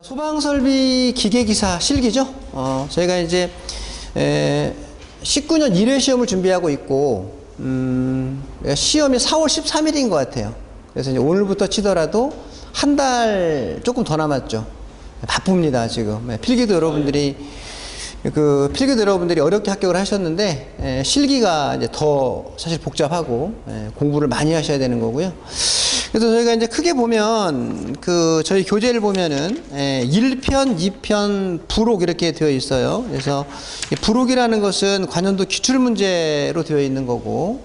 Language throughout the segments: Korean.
소방설비 기계기사 실기죠. 저희가 이제 19년 1회 시험을 준비하고 있고 시험이 4월 13일인 것 같아요. 그래서 이제 오늘부터 치더라도 한 달 조금 더 남았죠. 바쁩니다 지금. 필기도 여러분들이 어렵게 합격을 하셨는데 실기가 이제 더 사실 복잡하고 공부를 많이 하셔야 되는 거고요. 그래서 저희가 이제 크게 보면 저희 교재를 보면은 1편, 2편, 부록 이렇게 되어 있어요. 그래서 부록이라는 것은 관연도 기출 문제로 되어 있는 거고,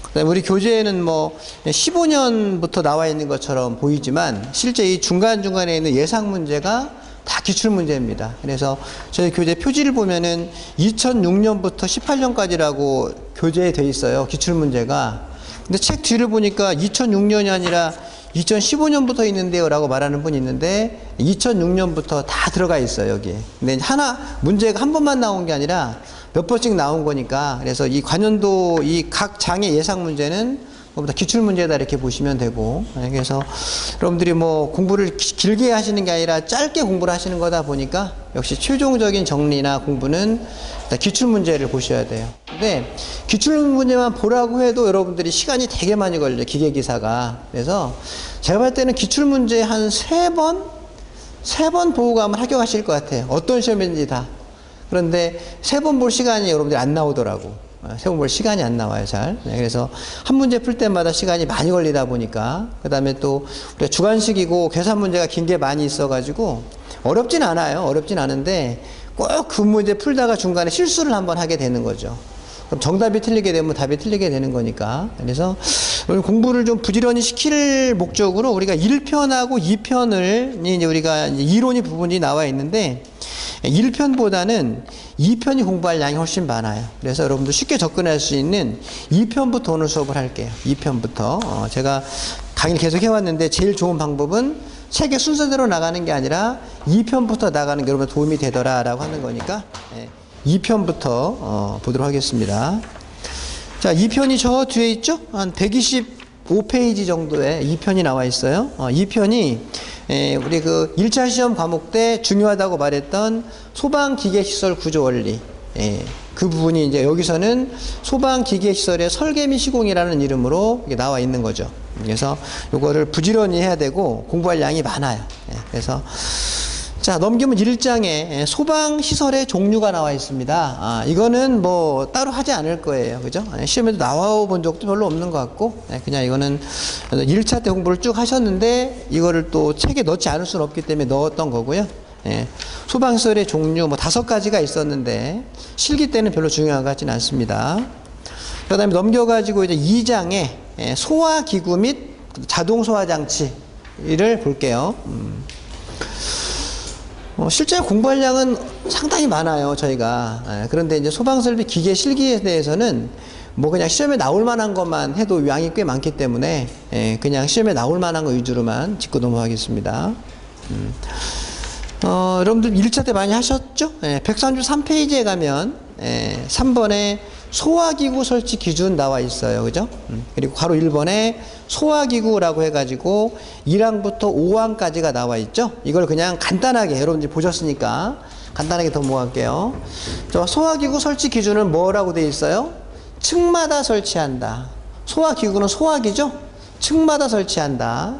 그다음에 우리 교재에는 뭐 15년부터 나와 있는 것처럼 보이지만 실제 이 중간중간에 있는 예상 문제가 다 기출 문제입니다. 그래서 저희 교재 표지를 보면은 2006년부터 18년까지라고 교재에 돼 있어요. 기출 문제가. 근데 책 뒤를 보니까 2006년이 아니라 2015년부터 있는데요 라고 말하는 분이 있는데 2006년부터 다 들어가 있어요 여기에. 근데 문제가 한 번만 나온 게 아니라 몇 번씩 나온 거니까, 그래서 이 관연도 이 각 장의 예상 문제는 모두 다 기출 문제다 이렇게 보시면 되고, 그래서 여러분들이 뭐 공부를 길게 하시는 게 아니라 짧게 공부를 하시는 거다 보니까 역시 최종적인 정리나 공부는 기출 문제를 보셔야 돼요. 근데 기출 문제만 보라고 해도 여러분들이 시간이 되게 많이 걸려요, 기계기사가. 그래서 제가 볼 때는 기출 문제 한 3번 보고 가면 합격하실 것 같아요. 어떤 시험인지 다. 그런데 3번 볼 시간이 여러분들이 안 나오더라고. 3번 볼 시간이 안 나와요, 잘. 그래서 한 문제 풀 때마다 시간이 많이 걸리다 보니까, 그 다음에 또 우리가 주관식이고 계산 문제가 긴 게 많이 있어가지고 어렵진 않아요. 어렵진 않은데 꼭 그 문제 풀다가 중간에 실수를 한번 하게 되는 거죠. 그럼 정답이 틀리게 되면 답이 틀리게 되는 거니까. 그래서 오늘 공부를 좀 부지런히 시킬 목적으로 우리가 1편하고 2편을 이제 우리가 이론이 부분이 나와 있는데 1편보다는 2편이 공부할 양이 훨씬 많아요. 그래서 여러분들 쉽게 접근할 수 있는 2편부터 오늘 수업을 할게요. 2편부터. 제가 강의를 계속 해왔는데 제일 좋은 방법은 책의 순서대로 나가는 게 아니라 2편부터 나가는 게 여러분 도움이 되더라라고 하는 거니까 2편부터 보도록 하겠습니다. 자, 2편이 저 뒤에 있죠? 한 125페이지 정도의 2편이 나와 있어요. 2편이 우리 1차 시험 과목 때 중요하다고 말했던 소방기계시설 구조원리, 그 부분이 이제 여기서는 소방기계시설의 설계 및 시공이라는 이름으로 나와 있는 거죠. 그래서 이거를 부지런히 해야 되고 공부할 양이 많아요. 그래서 자, 넘기면 1장에 소방시설의 종류가 나와 있습니다. 이거는 뭐 따로 하지 않을 거예요. 그죠? 시험에도 나와 본 적도 별로 없는 것 같고, 그냥 이거는 1차 때 공부를 쭉 하셨는데 이거를 또 책에 넣지 않을 수는 없기 때문에 넣었던 거고요. 소방시설의 종류 뭐 5가지가 있었는데 실기 때는 별로 중요한 것 같지는 않습니다. 그 다음에 넘겨가지고 이제 2장에 소화기구 및 자동 소화장치를 볼게요. 실제 공부할 양은 상당히 많아요, 저희가. 그런데 이제 소방설비 기계 실기에 대해서는 뭐 그냥 시험에 나올 만한 것만 해도 양이 꽤 많기 때문에 그냥 시험에 나올 만한 거 위주로만 짚고 넘어가겠습니다. 여러분들 1차 때 많이 하셨죠? 133페이지에 가면 3번에 소화기구 설치 기준 나와 있어요. 그죠? 그리고 괄호 1번에 소화기구라고 해가지고 1항부터 5항까지가 나와 있죠? 이걸 그냥 간단하게 여러분들이 보셨으니까 간단하게 넘어갈게요. 소화기구 설치 기준은 뭐라고 되어 있어요? 층마다 설치한다. 소화기구는 소화기죠? 층마다 설치한다.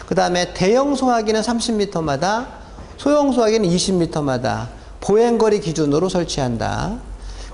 그 다음에 대형 소화기는 30m마다, 소형 소화기는 20m마다 보행거리 기준으로 설치한다.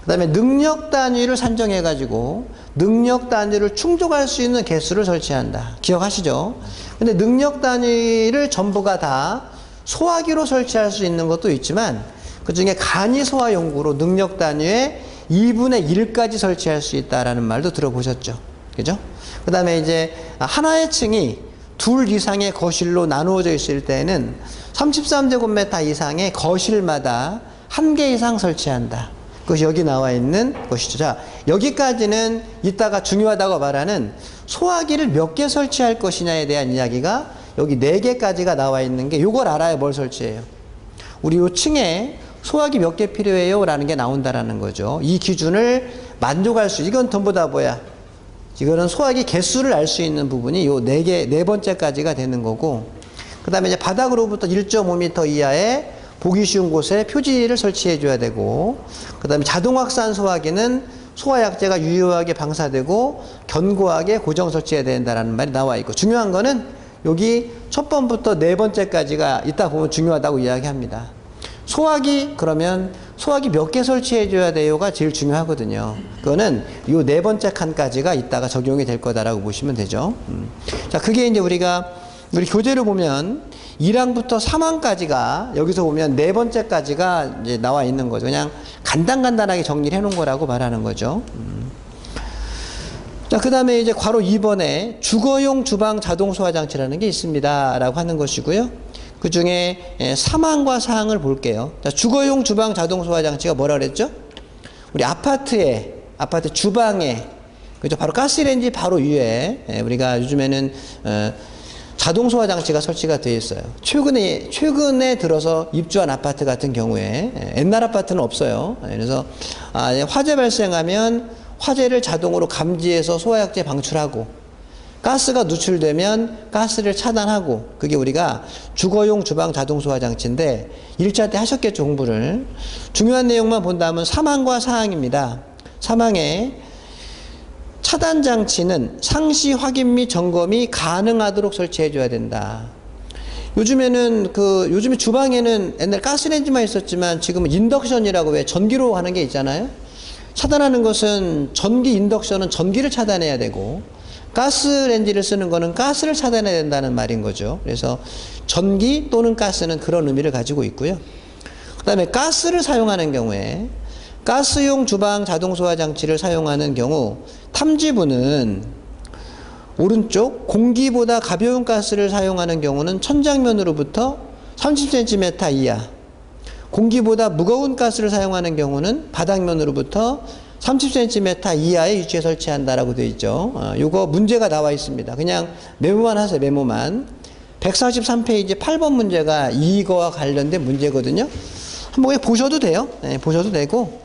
그 다음에 능력 단위를 산정해가지고 능력 단위를 충족할 수 있는 개수를 설치한다. 기억하시죠? 근데 능력 단위를 전부가 다 소화기로 설치할 수 있는 것도 있지만 그 중에 간이 소화 용구로 능력 단위의 2분의 1까지 설치할 수 있다라는 말도 들어보셨죠? 그죠? 그 다음에 이제 하나의 층이 둘 이상의 거실로 나누어져 있을 때는 33제곱미터 이상의 거실마다 1개 이상 설치한다. 그것이 여기 나와 있는 것이죠. 자, 여기까지는 이따가 중요하다고 말하는 소화기를 몇 개 설치할 것이냐에 대한 이야기가 여기 4개까지가 나와 있는 게 요걸 알아야 뭘 설치해요. 우리 요 층에 소화기 몇 개 필요해요? 라는 게 나온다라는 거죠. 이 기준을 만족할 수, 이건 전부 다 뭐야? 이거는 소화기 개수를 알 수 있는 부분이 요 4번째까지가 되는 거고, 그 다음에 이제 바닥으로부터 1.5m 이하의 보기 쉬운 곳에 표지를 설치해 줘야 되고, 그 다음에 자동 확산 소화기는 소화약제가 유효하게 방사되고 견고하게 고정 설치해야 된다라는 말이 나와 있고, 중요한 거는 여기 첫 번부터 네 번째까지가 이따 보면 중요하다고 이야기합니다. 소화기, 그러면 소화기 몇 개 설치해 줘야 돼요가 제일 중요하거든요. 그거는 요 네 번째 칸까지가 이따가 적용이 될 거다라고 보시면 되죠. 자, 그게 이제 우리 교재를 보면 1항부터 3항까지가 여기서 보면 네 번째까지가 이제 나와 있는 거죠. 그냥 간단하게 정리를 해 놓은 거라고 말하는 거죠. 자, 그 다음에 이제 괄호 2번에 주거용 주방 자동 소화 장치라는 게 있습니다 라고 하는 것이고요. 그 중에 3항과 4항을 볼게요. 자, 주거용 주방 자동 소화 장치가 뭐라 그랬죠? 우리 아파트 주방에, 그죠? 바로 가스레인지 바로 위에 우리가 요즘에는 자동 소화 장치가 설치가 되어 있어요. 최근에 들어서 입주한 아파트 같은 경우에, 옛날 아파트는 없어요. 그래서 화재 발생하면 화재를 자동으로 감지해서 소화약제 방출하고, 가스가 누출되면 가스를 차단하고, 그게 우리가 주거용 주방 자동 소화 장치인데 1차 때 하셨겠죠, 공부를. 중요한 내용만 본다면 3항과 4항입니다. 3항에 차단 장치는 상시 확인 및 점검이 가능하도록 설치해 줘야 된다. 요즘에 주방에는 옛날 가스레인지만 있었지만 지금은 인덕션이라고 왜 전기로 하는 게 있잖아요. 차단하는 것은 인덕션은 전기를 차단해야 되고, 가스레인지를 쓰는 거는 가스를 차단해야 된다는 말인 거죠. 그래서 전기 또는 가스는 그런 의미를 가지고 있고요. 그 다음에 가스를 사용하는 경우에, 가스용 주방 자동 소화 장치를 사용하는 경우 탐지부는 오른쪽 공기보다 가벼운 가스를 사용하는 경우는 천장면으로부터 30cm 이하, 공기보다 무거운 가스를 사용하는 경우는 바닥면으로부터 30cm 이하의 위치에 설치한다라고 되어 있죠. 요거 문제가 나와 있습니다. 그냥 메모만 하세요. 메모만. 143페이지 8번 문제가 이거와 관련된 문제거든요. 한번 보셔도 돼요. 보셔도 되고.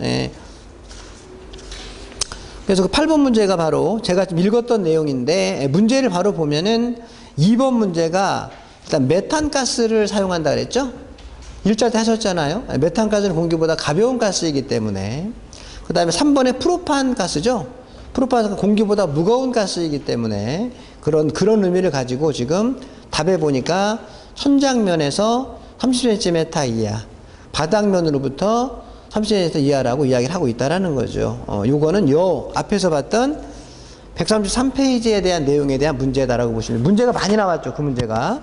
그래서 그 8번 문제가 바로 제가 좀 읽었던 내용인데, 문제를 바로 보면은 2번 문제가 일단 메탄가스를 사용한다 그랬죠? 1차 때 하셨잖아요. 메탄가스는 공기보다 가벼운 가스이기 때문에. 그 다음에 3번에 프로판 가스죠? 프로판은 공기보다 무거운 가스이기 때문에 그런 의미를 가지고 지금 답에 보니까 천장면에서 30cm 이하, 바닥면으로부터 30cm 이하라고 이야기를 하고 있다라는 거죠. 요거는 요 앞에서 봤던 133페이지에 대한 내용에 대한 문제다라고 보시면, 문제가 많이 나왔죠. 그 문제가.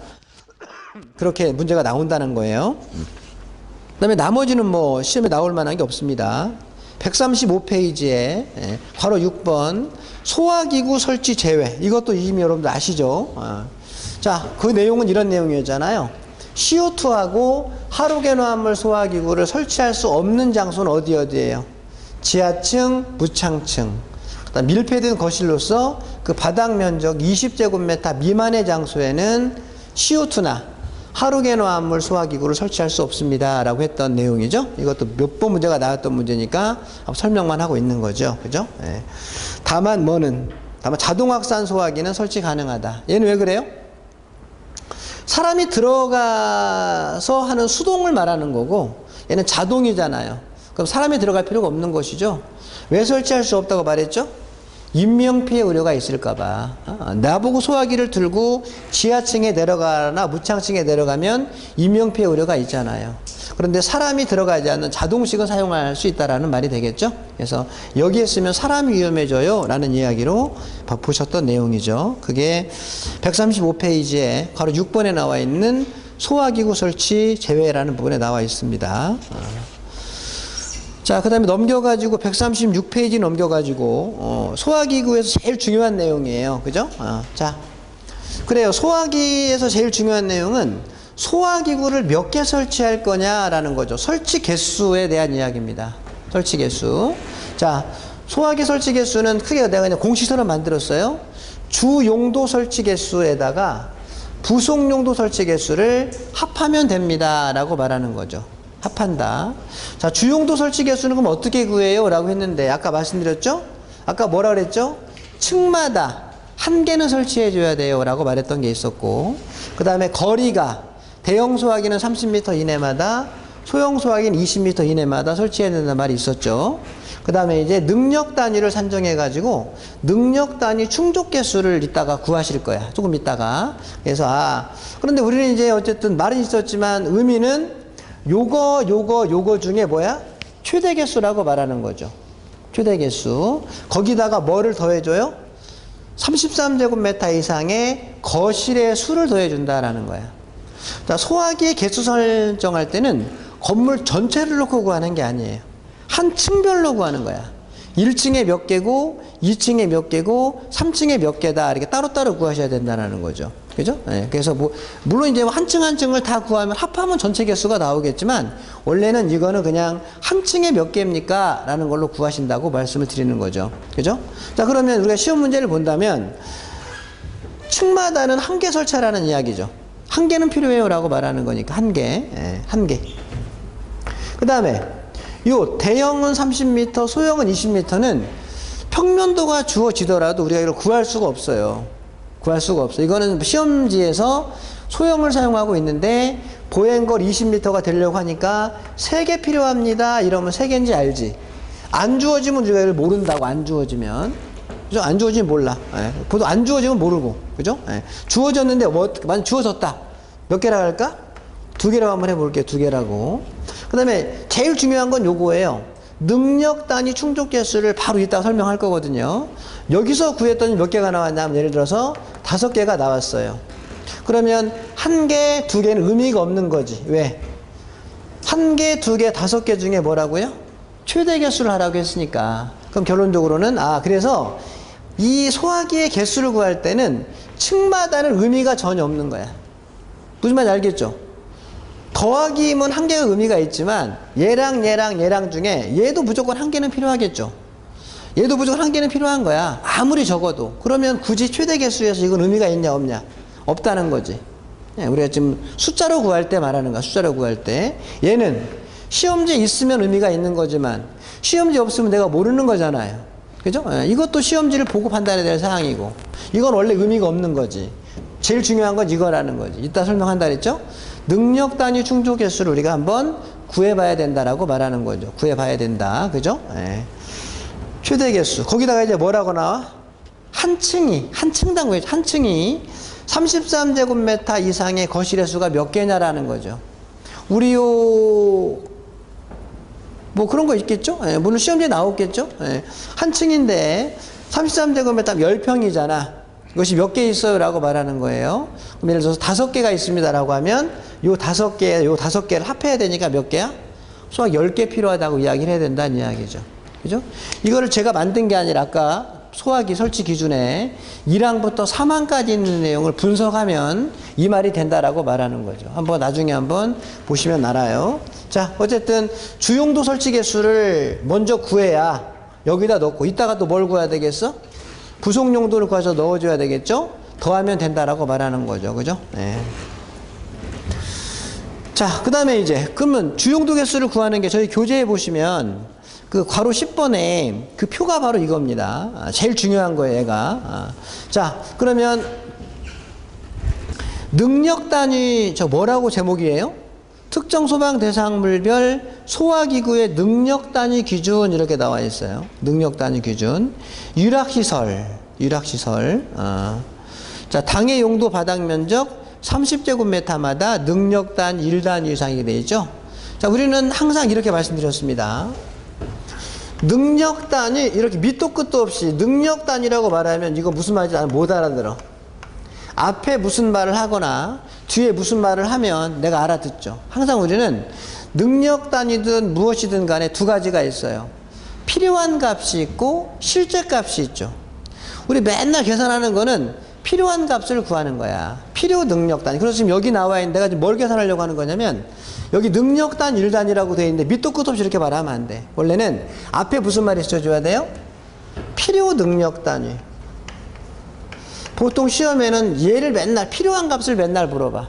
그렇게 문제가 나온다는 거예요. 그 다음에 나머지는 뭐 시험에 나올 만한 게 없습니다. 135페이지에 괄호 6번 소화기구 설치 제외, 이것도 이미 여러분들 아시죠? 자, 그 내용은 이런 내용이었잖아요. CO2하고 하루겐화합물 소화기구를 설치할 수 없는 장소는 어디예요? 지하층, 무창층. 그다음 밀폐된 거실로서 그 바닥 면적 20제곱미터 미만의 장소에는 CO2나 하루겐화합물 소화기구를 설치할 수 없습니다 라고 했던 내용이죠. 이것도 몇 번 문제가 나왔던 문제니까 설명만 하고 있는 거죠. 그죠? 다만 자동 확산 소화기는 설치 가능하다. 얘는 왜 그래요? 사람이 들어가서 하는 수동을 말하는 거고, 얘는 자동이잖아요. 그럼 사람이 들어갈 필요가 없는 것이죠. 왜 설치할 수 없다고 말했죠? 인명피해 우려가 있을까봐. 나보고 소화기를 들고 지하층에 내려가나 무창층에 내려가면 인명피해 우려가 있잖아요. 그런데 사람이 들어가지 않는 자동식은 사용할 수 있다라는 말이 되겠죠. 그래서 여기에 쓰면 사람이 위험해져요 라는 이야기로 보셨던 내용이죠. 그게 135페이지에 바로 6번에 나와 있는 소화기구 설치 제외라는 부분에 나와 있습니다. 자, 그 다음에 넘겨가지고 136페이지 넘겨가지고 소화기구에서 제일 중요한 내용이에요. 그죠? 자, 그래요. 소화기에서 제일 중요한 내용은 소화기구를 몇 개 설치할 거냐라는 거죠. 설치 개수에 대한 이야기입니다. 설치 개수. 자, 소화기 설치 개수는 크게 내가 그냥 공식선을 만들었어요. 주용도 설치 개수에다가 부속용도 설치 개수를 합하면 됩니다 라고 말하는 거죠. 합한다. 자, 주용도 설치 개수는 그럼 어떻게 구해요? 라고 했는데 아까 말씀드렸죠? 아까 뭐라 그랬죠? 층마다 한 개는 설치해 줘야 돼요 라고 말했던 게 있었고, 그 다음에 거리가 대형 소화기는 30m 이내마다, 소형 소화기는 20m 이내마다 설치해야 된다는 말이 있었죠. 그 다음에 이제 능력 단위를 산정해 가지고 능력 단위 충족 개수를 이따가 구하실 거야, 조금 이따가. 그래서 그런데 우리는 이제 어쨌든 말은 있었지만 의미는 요거 중에 뭐야? 최대 개수라고 말하는 거죠. 최대 개수. 거기다가 뭐를 더해줘요? 33제곱미터 이상의 거실의 수를 더해준다라는 거야. 자, 소화기의 개수 설정할 때는 건물 전체를 놓고 구하는 게 아니에요. 한 층별로 구하는 거야. 1층에 몇 개고, 2층에 몇 개고, 3층에 몇 개다. 이렇게 따로따로 구하셔야 된다는 거죠. 그죠? 네, 그래서 물론 이제 한 층 한 층을 다 구하면 합하면 전체 개수가 나오겠지만, 원래는 이거는 그냥 한 층에 몇 개입니까? 라는 걸로 구하신다고 말씀을 드리는 거죠. 그죠? 자, 그러면 우리가 시험 문제를 본다면, 층마다는 한 개 설치하라는 이야기죠. 한 개는 필요해요 라고 말하는 거니까, 한 개. 한 개. 그 다음에, 요 대형은 30m, 소형은 20m는 평면도가 주어지더라도 우리가 이걸 구할 수가 없어요. 구할 수가 없어요. 이거는 시험지에서 소형을 사용하고 있는데 보행걸 20m가 되려고 하니까 3개 필요합니다. 이러면 3개인지 알지. 안 주어지면 우리가 이걸 모른다고, 안 주어지면. 그죠? 안 주어지면 몰라. 보통 안 주어지면 모르고. 그죠? 주어졌는데, 만약 주어졌다. 몇 개라고 할까? 2개라고 한번 해볼게요. 2개라고. 그 다음에 제일 중요한 건 요거예요. 능력 단위 충족 개수를 바로 이따 설명할 거거든요. 여기서 구했더니 몇 개가 나왔냐면, 예를 들어서 5개가 나왔어요. 그러면 1개, 2개는 의미가 없는 거지. 왜? 1개, 2개, 5개 중에 뭐라고요? 최대 개수를 하라고 했으니까. 그럼 결론적으로는, 그래서 이 소화기의 개수를 구할 때는 층마다는 의미가 전혀 없는 거야. 무슨 말인지 알겠죠? 더하기면 1개가 의미가 있지만 얘랑 중에 얘도 무조건 1개는 필요하겠죠. 얘도 무조건 1개는 필요한 거야. 아무리 적어도. 그러면 굳이 최대 개수에서 이건 의미가 있냐 없냐? 없다는 거지. 우리가 지금 숫자로 구할 때 말하는 거야. 숫자로 구할 때. 얘는 시험지에 있으면 의미가 있는 거지만 시험지 없으면 내가 모르는 거잖아요. 그죠? 이것도 시험지를 보고 판단해야 될 사항이고, 이건 원래 의미가 없는 거지. 제일 중요한 건 이거라는 거지. 이따 설명한다 그랬죠? 능력 단위 충족 개수를 우리가 한번 구해봐야 된다라고 말하는 거죠. 구해봐야 된다. 그죠? 최대 개수. 거기다가 이제 뭐라고 나와? 한 층이 33제곱미터 이상의 거실의 수가 몇 개냐라는 거죠. 우리 뭐 그런 거 있겠죠? 물론 시험지에 나오겠죠? 한 층인데 33제곱미터 10평이잖아. 이것이 몇 개 있어요? 라고 말하는 거예요. 그럼 예를 들어서 5개가 있습니다. 라고 하면 요 5개를 합해야 되니까 몇 개야? 수학 10개 필요하다고 이야기를 해야 된다는 이야기죠. 그죠? 이거를 제가 만든 게 아니라 아까 소화기 설치 기준에 1항부터 3항까지 있는 내용을 분석하면 이 말이 된다라고 말하는 거죠. 나중에 한번 보시면 알아요. 자, 어쨌든 주용도 설치 개수를 먼저 구해야 여기다 넣고, 이따가 또 뭘 구해야 되겠어? 부속 용도를 구해서 넣어줘야 되겠죠? 더하면 된다라고 말하는 거죠. 그죠? 네. 자, 그 다음에 이제, 그러면 주용도 개수를 구하는 게 저희 교재에 보시면 그 괄호 10번에 그 표가 바로 이겁니다. 제일 중요한 거예요, 얘가. 자, 그러면 능력 단위, 뭐라고 제목이에요? 특정 소방 대상물별 소화기구의 능력 단위 기준 이렇게 나와 있어요. 능력 단위 기준. 유락시설. 자, 당해 용도 바닥 면적 30제곱미터마다 능력 단위 1단위 이상이 되죠. 자, 우리는 항상 이렇게 말씀드렸습니다. 능력 단위, 이렇게 밑도 끝도 없이 능력 단위라고 말하면 이거 무슨 말인지 나는 못 알아들어. 앞에 무슨 말을 하거나 뒤에 무슨 말을 하면 내가 알아듣죠. 항상 우리는 능력 단위든 무엇이든 간에 2가지가 있어요. 필요한 값이 있고 실제 값이 있죠. 우리 맨날 계산하는 거는 필요한 값을 구하는 거야. 필요 능력 단위. 그래서 지금 여기 나와 있는데 내가 지금 뭘 계산하려고 하는 거냐면, 여기 능력 단 1단위라고 되어 있는데 밑도 끝도 없이 이렇게 말하면 안 돼. 원래는 앞에 무슨 말이 있어줘야 돼요? 필요 능력 단위. 보통 시험에는 얘를 맨날 필요한 값을 맨날 물어봐.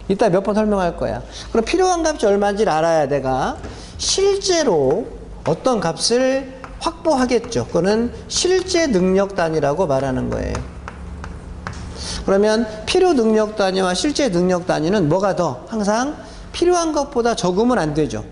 이따 몇 번 설명할 거야. 그럼 필요한 값이 얼마인지를 알아야 내가 실제로 어떤 값을 확보하겠죠. 그거는 실제 능력 단위라고 말하는 거예요. 그러면 필요 능력 단위와 실제 능력 단위는 뭐가 더 항상 필요한 것보다 적으면 안 되죠.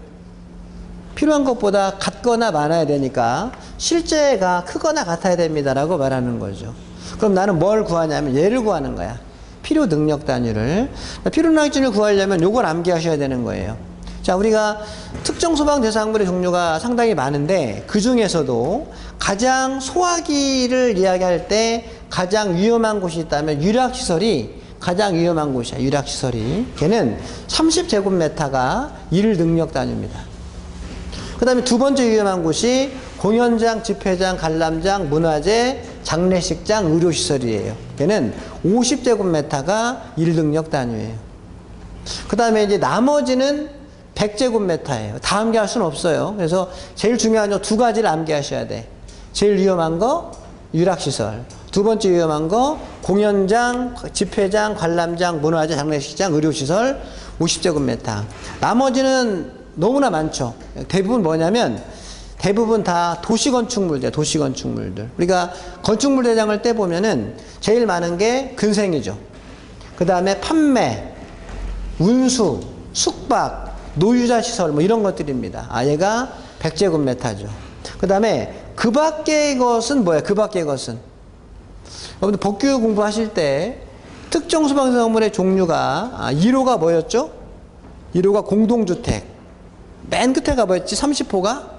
필요한 것보다 같거나 많아야 되니까 실제가 크거나 같아야 됩니다라고 말하는 거죠. 그럼 나는 뭘 구하냐면 얘를 구하는 거야. 필요 능력 단위를. 필요 능력 단위를 구하려면 요걸 암기하셔야 되는 거예요. 자, 우리가 특정 소방 대상물의 종류가 상당히 많은데 그 중에서도 가장 소화기를 이야기할 때 가장 위험한 곳이 있다면 유락시설이 가장 위험한 곳이야. 유락시설이. 걔는 30제곱미터가 1능력 단위입니다. 그 다음에 두 번째 위험한 곳이 공연장, 집회장, 관람장, 문화재, 장례식장, 의료시설이에요. 걔는 50제곱미터가 1능력 단위예요. 그 다음에 이제 나머지는 100제곱미터예요. 다 암기할 수는 없어요. 그래서 제일 중요한 거 두 가지를 암기하셔야 돼. 제일 위험한 거 유락시설. 두 번째 위험한 거 공연장, 집회장, 관람장, 문화재, 장례식장, 의료시설 50제곱미터. 나머지는 너무나 많죠. 대부분 뭐냐면 대부분 다 도시건축물들, 도시건축물들. 우리가 건축물 대장을 떼보면은 제일 많은 게 근생이죠. 그 다음에 판매, 운수, 숙박, 노유자 시설 뭐 이런 것들입니다. 아, 얘가 100제곱미터죠. 그 다음에 그 밖의 것은 뭐야? 그 밖의 것은 여러분들 법규 공부하실 때 특정 소방대상물의 종류가 1호가 뭐였죠? 1호가 공동주택. 맨 끝에 가보였지? 30호가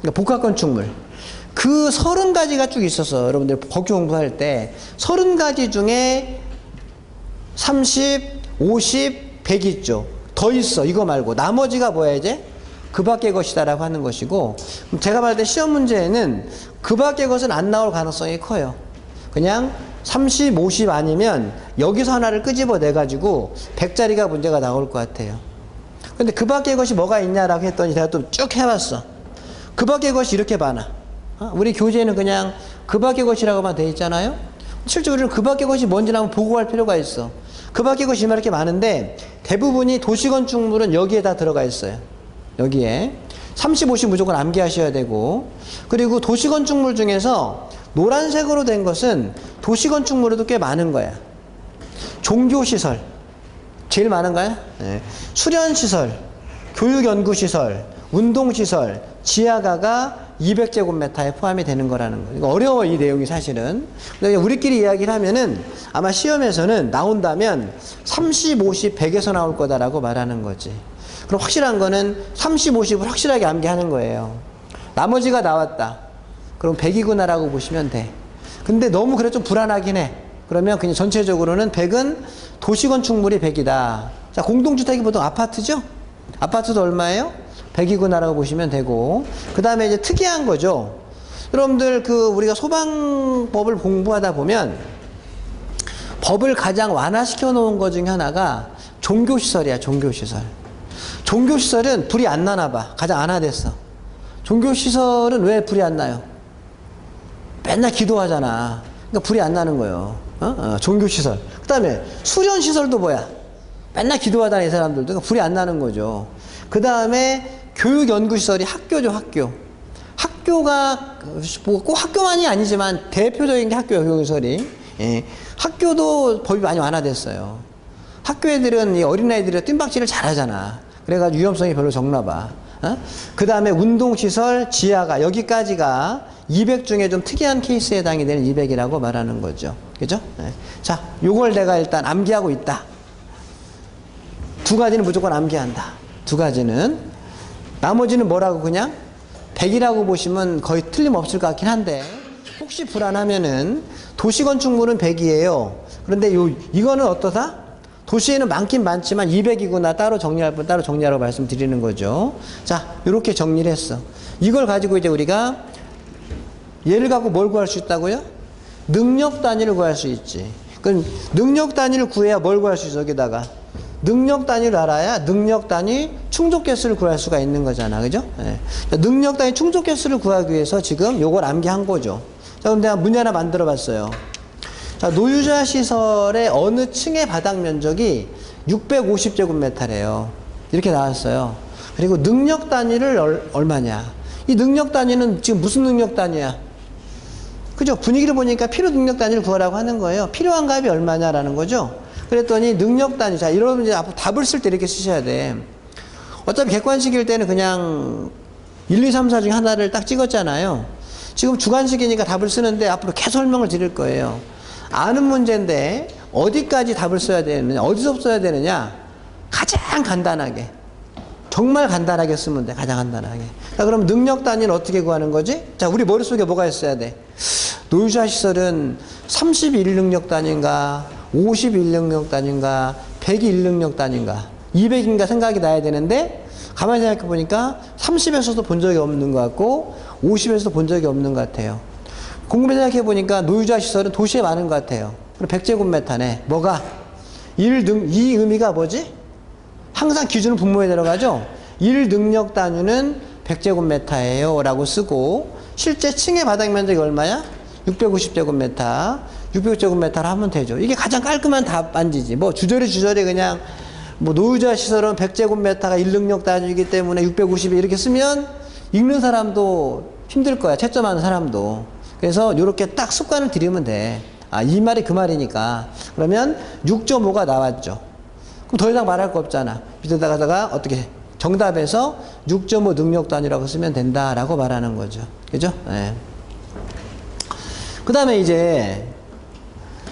그러니까 복합건축물. 그 30가지가 쭉 있어서 여러분들 법규 공부할 때 30가지 중에 30, 50, 100 있죠. 더 있어. 이거 말고 나머지가 뭐야 이제? 그 밖의 것이다라고 하는 것이고, 제가 봤을 때 시험 문제에는 그 밖의 것은 안 나올 가능성이 커요. 그냥 30, 50 아니면 여기서 하나를 끄집어내 가지고 100짜리가 문제가 나올 것 같아요. 근데 그 밖의 것이 뭐가 있냐라고 했더니 제가 또 쭉 해봤어. 그 밖의 것이 이렇게 많아. 우리 교재에는 그냥 그 밖의 것이라고만 돼 있잖아요. 실제로 그 밖의 것이 뭔지 한번 보고 갈 필요가 있어. 그 밖의 것이 이렇게 많은데 대부분이 도시건축물은 여기에 다 들어가 있어요. 여기에 30, 50 무조건 암기하셔야 되고, 그리고 도시건축물 중에서 노란색으로 된 것은 도시건축물에도 꽤 많은 거야. 종교시설 제일 많은가요? 네. 수련시설, 교육연구시설, 운동시설, 지하가가 200제곱미터에 포함이 되는 거라는 거예요. 어려워, 이 내용이 사실은. 근데 우리끼리 이야기를 하면은 아마 시험에서는 나온다면 30, 50, 100에서 나올 거다라고 말하는 거지. 그럼 확실한 거는 30, 50을 확실하게 암기하는 거예요. 나머지가 나왔다. 그럼 100이구나라고 보시면 돼. 근데 너무 그래 좀 불안하긴 해. 그러면 그냥 전체적으로는 100은 도시건축물이 100이다. 자, 공동주택이 보통 아파트죠? 아파트도 얼마예요? 100이구나라고 보시면 되고, 그 다음에 이제 특이한 거죠. 여러분들 우리가 소방법을 공부하다 보면 법을 가장 완화시켜 놓은 것 중에 하나가 종교시설이야, 종교시설. 종교시설은 불이 안 나나 봐. 가장 완화됐어. 종교시설은 왜 불이 안 나요? 맨날 기도하잖아. 그러니까 불이 안 나는 거예요. 종교시설. 그 다음에 수련시설도 뭐야? 맨날 기도하다는 이 사람들도. 그러니까 불이 안 나는 거죠. 그 다음에 교육연구시설이 학교죠, 학교. 학교가, 뭐 꼭 학교만이 아니지만 대표적인 게 학교예요, 교육시설이. 예. 학교도 법이 많이 완화됐어요. 학교 애들은 이 어린아이들이 뜀박질을 잘하잖아. 그래가지고 위험성이 별로 적나 봐. 그 다음에 운동시설, 지하가, 여기까지가 200 중에 좀 특이한 케이스에 해당이 되는 200이라고 말하는 거죠. 그죠? 네. 자, 요걸 내가 일단 암기하고 있다. 두 가지는 무조건 암기한다. 두 가지는. 나머지는 뭐라고 그냥 100이라고 보시면 거의 틀림없을 것 같긴 한데, 혹시 불안하면은 도시건축물은 100이에요. 그런데 이거는 어떠다? 도시에는 많긴 많지만 200이구나. 따로 정리할 분 따로 정리하라고 말씀드리는 거죠. 자, 이렇게 정리를 했어. 이걸 가지고 이제 우리가 얘를 갖고 뭘 구할 수 있다고요? 능력 단위를 구할 수 있지. 그럼 능력 단위를 구해야 뭘 구할 수 있어? 여기다가 능력 단위를 알아야 능력 단위 충족 개수를 구할 수가 있는 거잖아. 그죠? 네. 능력 단위 충족 개수를 구하기 위해서 지금 요걸 암기한 거죠. 자, 그럼 내가 문제 하나 만들어 봤어요. 자, 노유자 시설의 어느 층의 바닥 면적이 650제곱미터래요. 이렇게 나왔어요. 그리고 능력 단위를 얼마냐? 이 능력 단위는 지금 무슨 능력 단위야? 그죠? 분위기를 보니까 필요 능력 단위를 구하라고 하는 거예요. 필요한 값이 얼마냐라는 거죠. 그랬더니 능력 단위. 자, 여러분 이제 앞으로 답을 쓸 때 이렇게 쓰셔야 돼. 어차피 객관식일 때는 그냥 1, 2, 3, 4 중에 하나를 딱 찍었잖아요. 지금 주관식이니까 답을 쓰는데 앞으로 계속 설명을 드릴 거예요. 아는 문제인데 어디까지 답을 써야 되느냐, 어디서 써야 되느냐, 가장 간단하게, 정말 간단하게 쓰면 돼. 가장 간단하게. 자, 그럼 능력 단위는 어떻게 구하는 거지? 자, 우리 머릿속에 뭐가 있어야 돼? 노유자 시설은 31 능력 단위인가, 51 능력 단위인가, 101 능력 단위인가, 200인가 생각이 나야 되는데, 가만히 생각해 보니까 30에서도 본 적이 없는 것 같고 50에서도 본 적이 없는 것 같아요. 곰곰이 생각해 보니까 노유자 시설은 도시에 많은 것 같아요. 그럼 100제곱미터네. 뭐가? 이 의미가 뭐지? 항상 기준은 분모에 들어가죠. 1 능력 단위는 100제곱미터예요 라고 쓰고, 실제 층의 바닥 면적이 얼마야? 650제곱미터. 600제곱미터를 하면 되죠. 이게 가장 깔끔한 답안지지. 뭐 주저리 그냥 뭐 노유자 시설은 100제곱미터가 1능력 단위이기 때문에 650이 이렇게 쓰면 읽는 사람도 힘들 거야. 채점하는 사람도. 그래서 이렇게 딱 습관을 들이면 돼. 아, 이 말이 그 말이니까. 그러면 6.5가 나왔죠. 그럼 더 이상 말할 거 없잖아. 밑에다가 어떻게 정답에서 6.5 능력 단위라고 쓰면 된다라고 말하는 거죠. 그죠? 네. 그 다음에 이제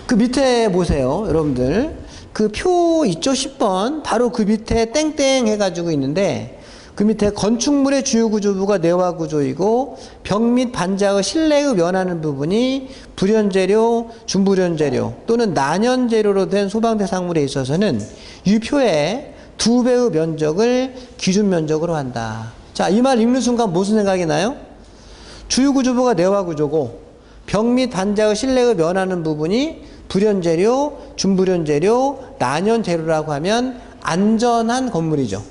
그 밑에 보세요. 여러분들. 그 표 있죠? 10번. 바로 그 밑에 땡땡 해가지고 있는데, 그 밑에 건축물의 주요 구조부가 내화 구조이고 벽 및 반작의 실내의 면하는 부분이 불연재료, 준불연재료 또는 난연재료로 된 소방 대상물에 있어서는 이 표의 2배의 면적을 기준 면적으로 한다. 자, 이 말 읽는 순간 무슨 생각이 나요? 주요 구조부가 내화 구조고 벽 및 반작의 실내의 면하는 부분이 불연재료, 준불연재료, 난연재료라고 하면 안전한 건물이죠.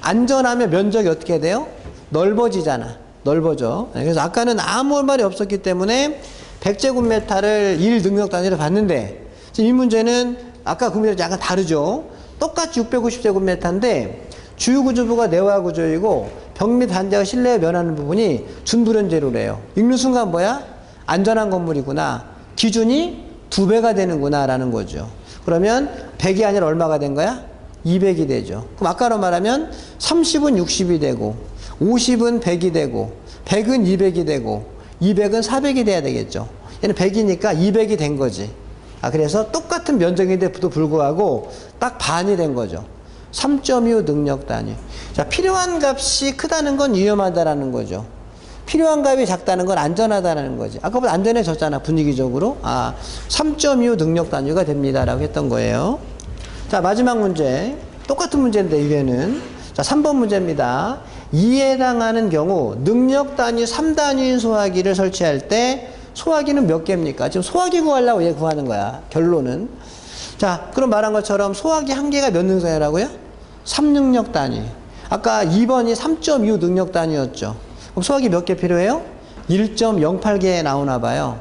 안전하면 면적이 어떻게 돼요? 넓어지잖아. 넓어져. 그래서 아까는 아무 말이 없었기 때문에 100제곱미터를 1 능력 단위로 봤는데, 이 문제는 아까 그 문제랑 약간 다르죠. 똑같이 650제곱미터인데 주요 구조부가 내화 구조이고 벽 및 반작의 실내에 면하는 부분이 준불연재료래요. 읽는 순간 뭐야? 안전한 건물이구나. 기준이 2배가 되는구나 라는 거죠. 그러면 100이 아니라 얼마가 된 거야? 200이 되죠. 그럼 아까로 말하면 30은 60이 되고 50은 100이 되고 100은 200이 되고 200은 400이 돼야 되겠죠. 얘는 100이니까 200이 된 거지. 아, 그래서 똑같은 면적인데도 불구하고 딱 반이 된 거죠. 3.25 능력 단위. 자, 필요한 값이 크다는 건 위험하다라는 거죠. 필요한 값이 작다는 건 안전하다는 거지. 아까보다 안전해졌잖아, 분위기적으로. 아, 3.25 능력 단위가 됩니다라고 했던 거예요. 자, 마지막 문제. 똑같은 문제인데 이게는. 자, 3번 문제입니다. 이에 해당하는 경우 능력 단위 3단위인 소화기를 설치할 때 소화기는 몇 개입니까? 지금 소화기 구하려고 얘 구하는 거야. 결론은. 자, 그럼 말한 것처럼 소화기 한 개가 몇 능선이라고요? 3능력 단위. 아까 2번이 3.25 능력 단위였죠. 그럼 소화기 몇 개 필요해요? 1.08개 나오나 봐요.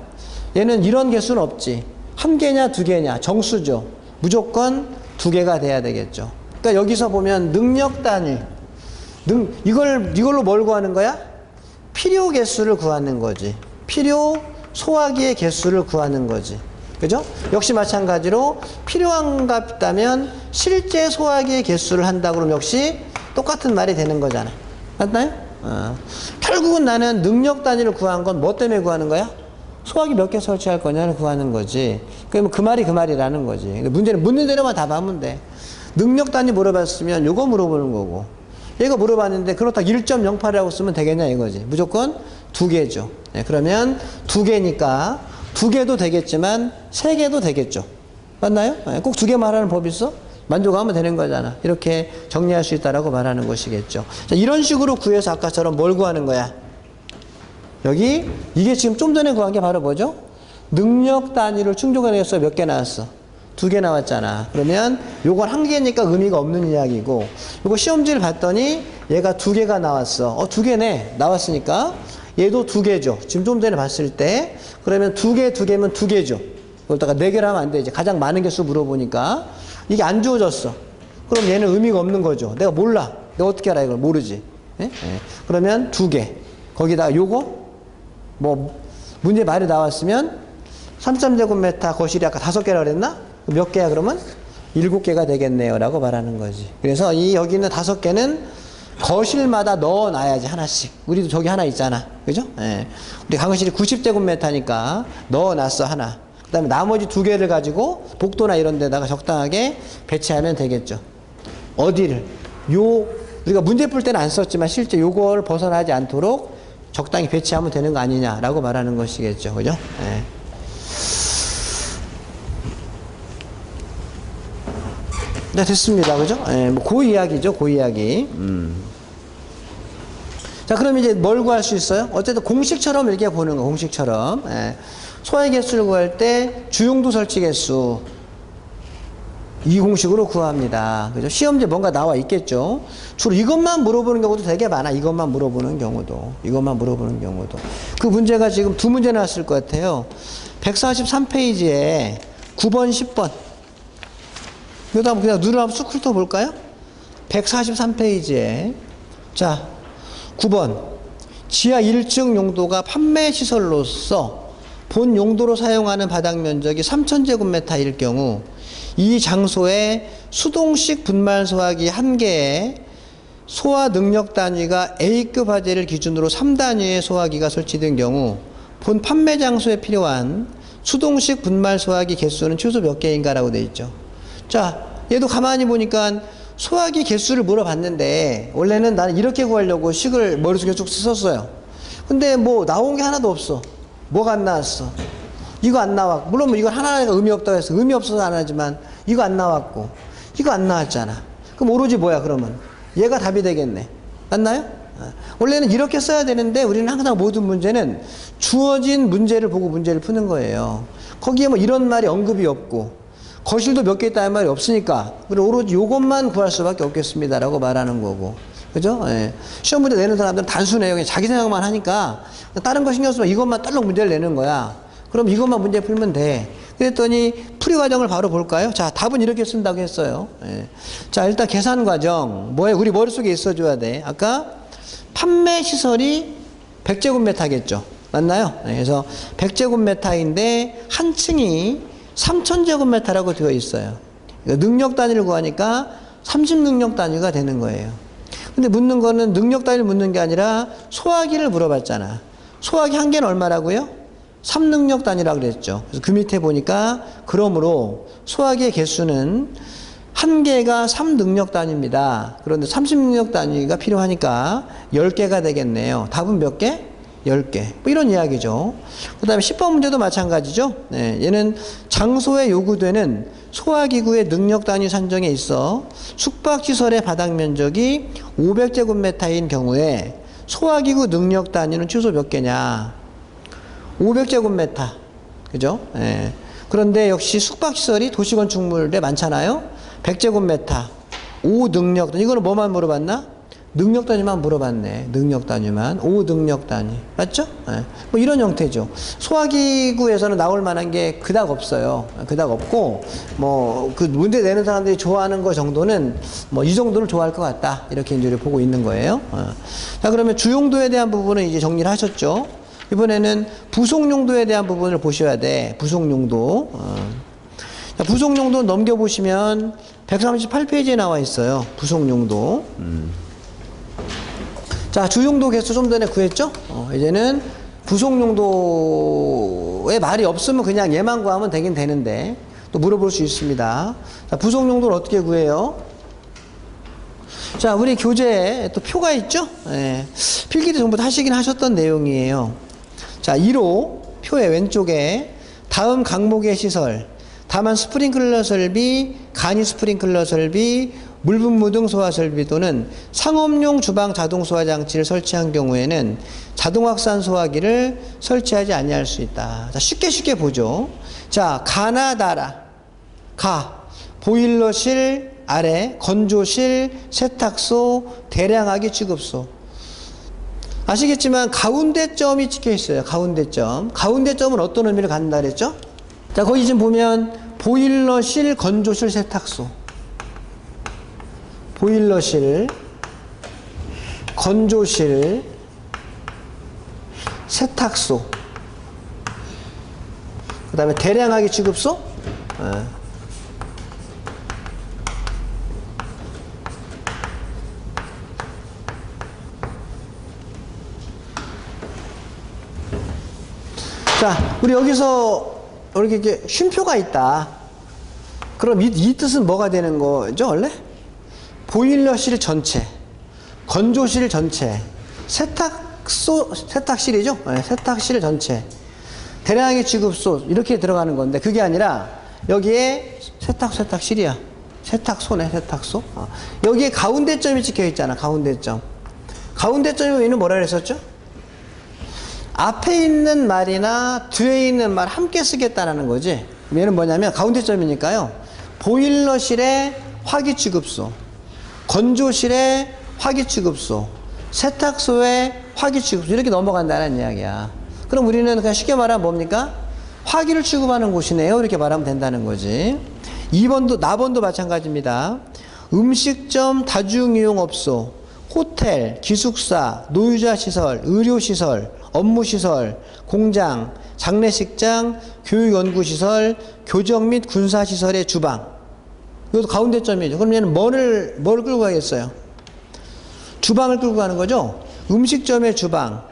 얘는 이런 개수는 없지. 한 개냐 두 개냐 정수죠. 무조건 2개가 돼야 되겠죠. 그러니까 여기서 보면 능력 단위. 이걸로 뭘 구하는 거야? 필요 개수를 구하는 거지. 필요 소화기의 개수를 구하는 거지. 그죠? 역시 마찬가지로 필요한 값 있다면 실제 소화기의 개수를 한다 그러면 역시 똑같은 말이 되는 거잖아. 맞나요? 결국은 나는 능력 단위를 구한 건 뭐 때문에 구하는 거야? 소화기 몇 개 설치할 거냐를 구하는 거지. 그러면 그 말이 그 말이라는 거지. 문제는 묻는 대로만 답하면 돼. 능력 단위 물어봤으면 요거 물어보는 거고, 얘가 물어봤는데 그렇다고 1.08이라고 쓰면 되겠냐 이거지. 무조건 2개죠. 네, 그러면 2개니까 2개도 되겠지만 3개도 되겠죠. 맞나요? 네, 꼭 2개 말하는 법이 있어? 만족하면 되는 거잖아. 이렇게 정리할 수 있다라고 말하는 것이겠죠. 자, 이런 식으로 구해서 아까처럼 뭘 구하는 거야? 여기 이게 지금 좀 전에 구한 게 바로 뭐죠? 능력 단위를 충족해내서 몇 개 나왔어? 2개 나왔잖아. 그러면 요건 1개니까 의미가 없는 이야기고, 요거 시험지를 봤더니 얘가 2개가 나왔어. 2개네. 나왔으니까 얘도 2개죠. 지금 좀 전에 봤을 때. 그러면 2개면 2개죠. 그러다가 4개를 하면 안 되지. 가장 많은 개수 물어보니까. 이게 안 주어졌어. 그럼 얘는 의미가 없는 거죠. 내가 몰라. 내가 어떻게 알아? 이걸 모르지. 예? 예. 그러면 2개. 거기다가 요거 뭐 문제 말이 나왔으면 33제곱미터 거실이 아까 5개라 그랬나? 몇 개야 그러면? 7개가 되겠네요 라고 말하는 거지. 그래서 여기 있는 5개는 거실마다 넣어놔야지 하나씩. 우리도 저기 하나 있잖아, 그죠? 예. 우리 강의실이 90제곱미터니까 넣어놨어 하나. 그 다음에 나머지 2개를 가지고 복도나 이런 데다가 적당하게 배치하면 되겠죠. 어디를? 우리가 문제 풀 때는 안 썼지만 실제 요걸 벗어나지 않도록 적당히 배치하면 되는 거 아니냐라고 말하는 것이겠죠. 그죠? 예. 네, 됐습니다. 그죠? 예, 뭐, 그 이야기죠. 그 이야기. 자, 그럼 이제 뭘 구할 수 있어요? 어쨌든 공식처럼 이렇게 보는 거, 공식처럼. 예. 소화의 개수를 구할 때 주용도 설치 개수. 이 공식으로 구합니다. 그죠? 시험지에 뭔가 나와 있겠죠? 주로 이것만 물어보는 경우도 되게 많아. 이것만 물어보는 경우도. 그 문제가 지금 2문제 나왔을 것 같아요. 143페이지에 9번, 10번. 그 다음 그냥 눈을 한번 쑥 훑어볼까요? 143페이지에. 자, 9번. 지하 1층 용도가 판매시설로서 본 용도로 사용하는 바닥 면적이 3000제곱미터일 경우 이 장소에 수동식 분말 소화기 1개에 소화 능력 단위가 A급 화재를 기준으로 3단위의 소화기가 설치된 경우 본 판매 장소에 필요한 수동식 분말 소화기 개수는 최소 몇 개인가 라고 되어 있죠. 자, 얘도 가만히 보니까 소화기 개수를 물어봤는데 원래는 나는 이렇게 구하려고 식을 머릿속에 쭉 썼어요. 근데 뭐 나온 게 하나도 없어. 뭐가 안 나왔어? 이거 안 나왔고, 물론 뭐 이건 하나가 의미 없다고 해서 의미 없어서 안 하지만 이거 안 나왔고 이거 안 나왔잖아. 그럼 오로지 뭐야 그러면? 얘가 답이 되겠네. 맞나요? 원래는 이렇게 써야 되는데 우리는 항상 모든 문제는 주어진 문제를 보고 문제를 푸는 거예요. 거기에 뭐 이런 말이 언급이 없고 거실도 몇 개 있다는 말이 없으니까 오로지 이것만 구할 수밖에 없겠습니다라고 말하는 거고. 그죠? 예. 시험 문제 내는 사람들은 단순해요. 그냥 자기 생각만 하니까 다른 거 신경 쓰면 이것만 딸랑 문제를 내는 거야. 그럼 이것만 문제 풀면 돼. 그랬더니 풀이 과정을 바로 볼까요? 자, 답은 이렇게 쓴다고 했어요. 예. 자, 일단 계산 과정. 뭐예요? 우리 머릿속에 있어줘야 돼. 아까 판매 시설이 100제곱미터겠죠. 맞나요? 네, 그래서 100제곱미터인데 한 층이 3000제곱미터라고 되어 있어요. 능력 단위를 구하니까 30능력 단위가 되는 거예요. 근데 묻는 거는 능력 단위를 묻는 게 아니라 소화기를 물어봤잖아. 소화기 1개는 얼마라고요? 3능력 단위라고 그랬죠. 그래서 그 밑에 보니까 그러므로 소화기의 개수는 1개가 3능력 단위입니다. 그런데 30능력 단위가 필요하니까 10개가 되겠네요. 답은 몇 개? 10개. 뭐 이런 이야기죠. 그 다음에 10번 문제도 마찬가지죠. 네, 얘는 장소에 요구되는 소화기구의 능력 단위 산정에 있어 숙박시설의 바닥 면적이 500제곱미터인 경우에 소화기구 능력 단위는 최소 몇 개냐? 500제곱미터. 그죠? 예. 그런데 역시 숙박시설이 도시건축물에 많잖아요? 100제곱미터. 5능력 단위. 이거는 뭐만 물어봤나? 능력 단위만 물어봤네. 능력 단위만. 5능력 단위. 맞죠? 예. 뭐 이런 형태죠. 소화기구에서는 나올 만한 게 그닥 없어요. 그닥 없고, 뭐, 그 문제 내는 사람들이 좋아하는 거 정도는 뭐 이 정도를 좋아할 것 같다. 이렇게 이제 보고 있는 거예요. 자, 그러면 주용도에 대한 부분은 이제 정리를 하셨죠? 이번에는 부속용도에 대한 부분을 보셔야 돼. 부속용도. 자, 부속용도 넘겨보시면 138페이지에 나와 있어요. 부속용도. 자, 주용도 개수 좀 전에 구했죠? 이제는 부속용도에 말이 없으면 그냥 얘만 구하면 되긴 되는데 또 물어볼 수 있습니다. 자, 부속용도를 어떻게 구해요? 자, 우리 교재에 또 표가 있죠? 예. 필기도 전부 다 하시긴 하셨던 내용이에요. 자, 1호 표의 왼쪽에 다음 강목의 시설, 다만 스프링클러 설비, 간이 스프링클러 설비, 물분무 등 소화 설비 또는 상업용 주방 자동 소화 장치를 설치한 경우에는 자동 확산 소화기를 설치하지 아니할 수 있다. 자, 쉽게 보죠. 자, 가나다라, 보일러실 아래 건조실, 세탁소, 대량하기 취급소. 아시겠지만 가운데점이 찍혀 있어요. 가운데점. 가운데점은 어떤 의미를 갖는다 그랬죠? 자, 거기 지금 보면 보일러실, 건조실, 세탁소. 보일러실, 건조실, 세탁소. 그 다음에 대량하기 취급소. 자, 우리 여기서 이렇게 쉼표가 있다. 그럼 이 뜻은 뭐가 되는 거죠, 원래? 보일러실 전체, 건조실 전체, 세탁실이죠? 네, 세탁실 전체, 대량의 취급소, 이렇게 들어가는 건데, 그게 아니라, 여기에 세탁실이야. 세탁소네, 세탁소. 여기에 가운데점이 찍혀 있잖아, 가운데점. 가운데점이 얘는 뭐라 그랬었죠? 앞에 있는 말이나 뒤에 있는 말 함께 쓰겠다라는 거지. 얘는 뭐냐면 가운데점이니까요. 보일러실의 화기취급소, 건조실의 화기취급소, 세탁소의 화기취급소 이렇게 넘어간다는 이야기야. 그럼 우리는 그냥 쉽게 말하면 뭡니까? 화기를 취급하는 곳이네요. 이렇게 말하면 된다는 거지. 2번도 나번도 마찬가지입니다. 음식점, 다중이용업소, 호텔, 기숙사, 노유자시설, 의료시설, 업무시설, 공장, 장례식장, 교육연구시설, 교정 및 군사시설의 주방. 이것도 가운데점이죠. 그럼 얘는 뭐를 끌고 가겠어요? 주방을 끌고 가는 거죠. 음식점의 주방,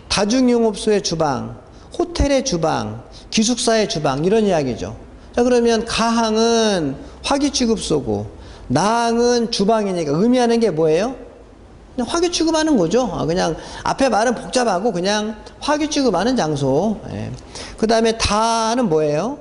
다중이용업소의 주방, 호텔의 주방, 기숙사의 주방 이런 이야기죠. 자, 그러면 가항은 화기취급소고 나항은 주방이니까 의미하는 게 뭐예요? 그냥 화기 취급하는 거죠. 그냥 앞에 말은 복잡하고 그냥 화기 취급하는 장소. 예. 그 다음에 다는 뭐예요?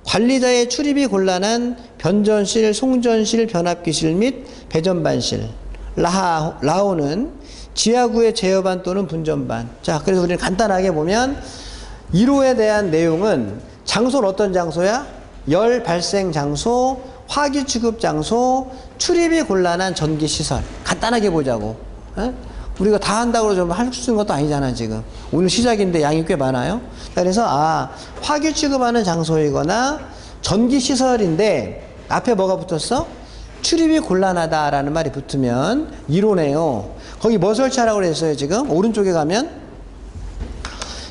관리자의 출입이 곤란한 변전실, 송전실, 변압기실 및 배전반실. 라오는 지하구의 제어반 또는 분전반. 자, 그래서 우리는 간단하게 보면 1호에 대한 내용은 장소는 어떤 장소야? 열 발생 장소, 화기 취급 장소, 출입이 곤란한 전기시설. 간단하게 보자고. 에? 우리가 다 한다고 좀 할 수 있는 것도 아니잖아, 지금. 오늘 시작인데 양이 꽤 많아요. 그래서, 화기 취급하는 장소이거나 전기시설인데, 앞에 뭐가 붙었어? 출입이 곤란하다라는 말이 붙으면 1호네요. 거기 뭐 설치하라고 그랬어요, 지금? 오른쪽에 가면?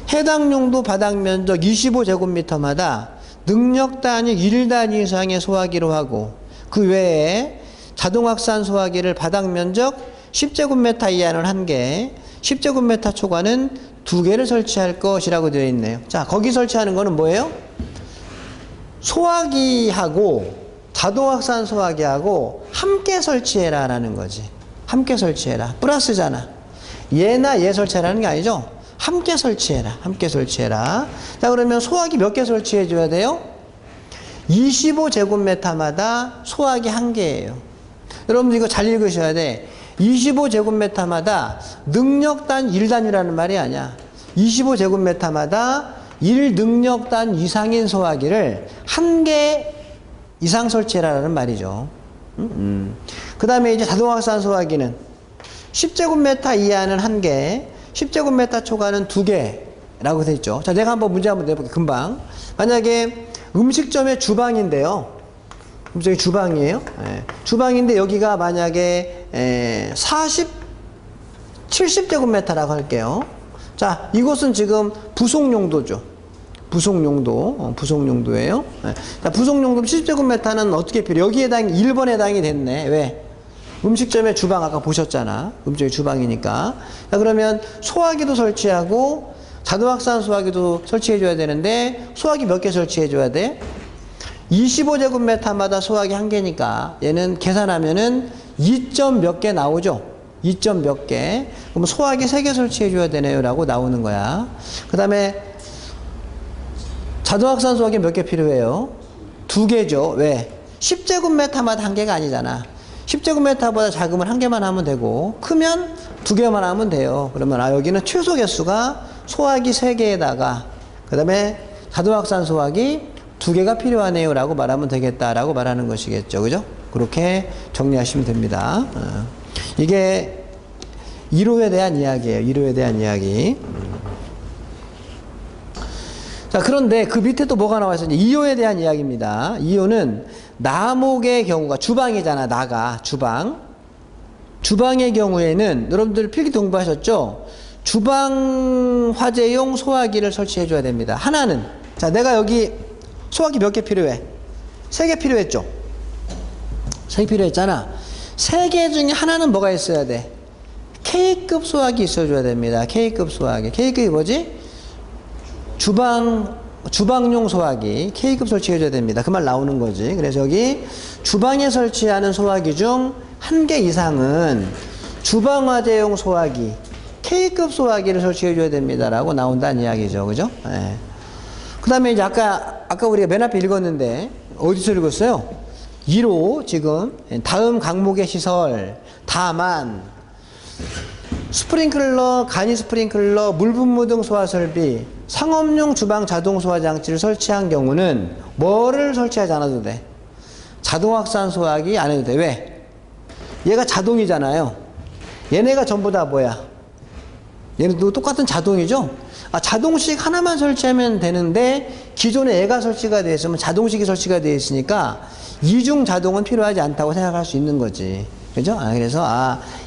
해당 용도 바닥 면적 25제곱미터마다 능력 단위 1단위 이상의 소화기로 하고, 그 외에 자동확산 소화기를 바닥 면적 10제곱미터 이하는 1개, 10제곱미터 초과는 2개를 설치할 것이라고 되어 있네요. 자, 거기 설치하는 거는 뭐예요? 소화기하고 자동확산 소화기하고 함께 설치해라 라는 거지. 함께 설치해라. 플러스잖아. 얘나 얘 설치하라는 게 아니죠. 함께 설치해라. 함께 설치해라. 자, 그러면 소화기 몇 개 설치해 줘야 돼요? 25제곱미터마다 소화기 1개예요. 여러분들 이거 잘 읽으셔야 돼. 25제곱미터마다 능력단 1단위라는 말이 아니야. 25제곱미터마다 1능력단 이상인 소화기를 1개 이상 설치해라라는 말이죠. 그 다음에 이제 자동확산 소화기는 10제곱미터 이하는 1개, 10제곱미터 초과는 2개라고 되어 있죠. 자, 내가 한번 문제 한번 내볼게요. 금방. 만약에 음식점의 주방인데요. 저기 주방이에요. 예. 주방인데 여기가 만약에 70제곱미터라고 할게요. 자, 이곳은 지금 부속용도죠. 부속용도예요. 예. 자, 부속용도 70제곱미터는 어떻게 필요해? 여기에 해당이 1번에 해당이 됐네. 왜? 음식점의 주방 아까 보셨잖아. 음식점의 주방이니까. 자, 그러면 소화기도 설치하고 자동확산 소화기도 설치해줘야 되는데 소화기 몇 개 설치해줘야 돼? 25제곱미터마다 소화기 1개니까 얘는 계산하면은 2점 몇 개 나오죠. 2점 몇 개. 그럼 소화기 3개 설치해줘야 되네요 라고 나오는 거야. 그 다음에 자동확산 소화기 몇 개 필요해요? 2개죠. 왜? 10제곱미터마다 1개가 아니잖아. 10제곱미터보다 작으면 1개만 하면 되고 크면 2개만 하면 돼요. 그러면 여기는 최소 개수가 소화기 3개에다가 그 다음에 자동확산 소화기 2개가 필요하네요 라고 말하면 되겠다라고 말하는 것이겠죠. 그죠? 그렇게 정리하시면 됩니다. 이게 1호에 대한 이야기예요. 1호에 대한 이야기. 자, 그런데 그 밑에 또 뭐가 나와 있어요? 2호에 대한 이야기입니다. 2호는 나목의 경우가 주방이잖아. 나가 주방. 주방의 경우에는 여러분들 필기 공부하셨죠? 주방 화재용 소화기를 설치해 줘야 됩니다. 하나는 자, 내가 여기 소화기 몇 개 필요해? 3개 필요했죠? 3개 필요했잖아. 3개 중에 하나는 뭐가 있어야 돼? K급 소화기 있어줘야 됩니다. K급 소화기. K급이 뭐지? 주방용 소화기. K급 설치해줘야 됩니다. 그 말 나오는 거지. 그래서 여기 주방에 설치하는 소화기 중 1개 이상은 주방화재용 소화기, K급 소화기를 설치해줘야 됩니다. 라고 나온다는 이야기죠. 그죠? 예. 그 다음에 이제 아까 우리가 맨 앞에 읽었는데, 어디서 읽었어요? 2로 지금, 다음 강목의 시설, 다만, 스프링클러, 간이 스프링클러, 물분무 등 소화 설비, 상업용 주방 자동 소화 장치를 설치한 경우는 뭐를 설치하지 않아도 돼? 자동 확산 소화기 안 해도 돼. 왜? 얘가 자동이잖아요. 얘네가 전부 다 뭐야? 얘네도 똑같은 자동이죠? 자동식 하나만 설치하면 되는데 기존에 얘가 설치가 되어 있으면 자동식이 설치가 되어 있으니까 이중 자동은 필요하지 않다고 생각할 수 있는 거지. 그죠? 그래서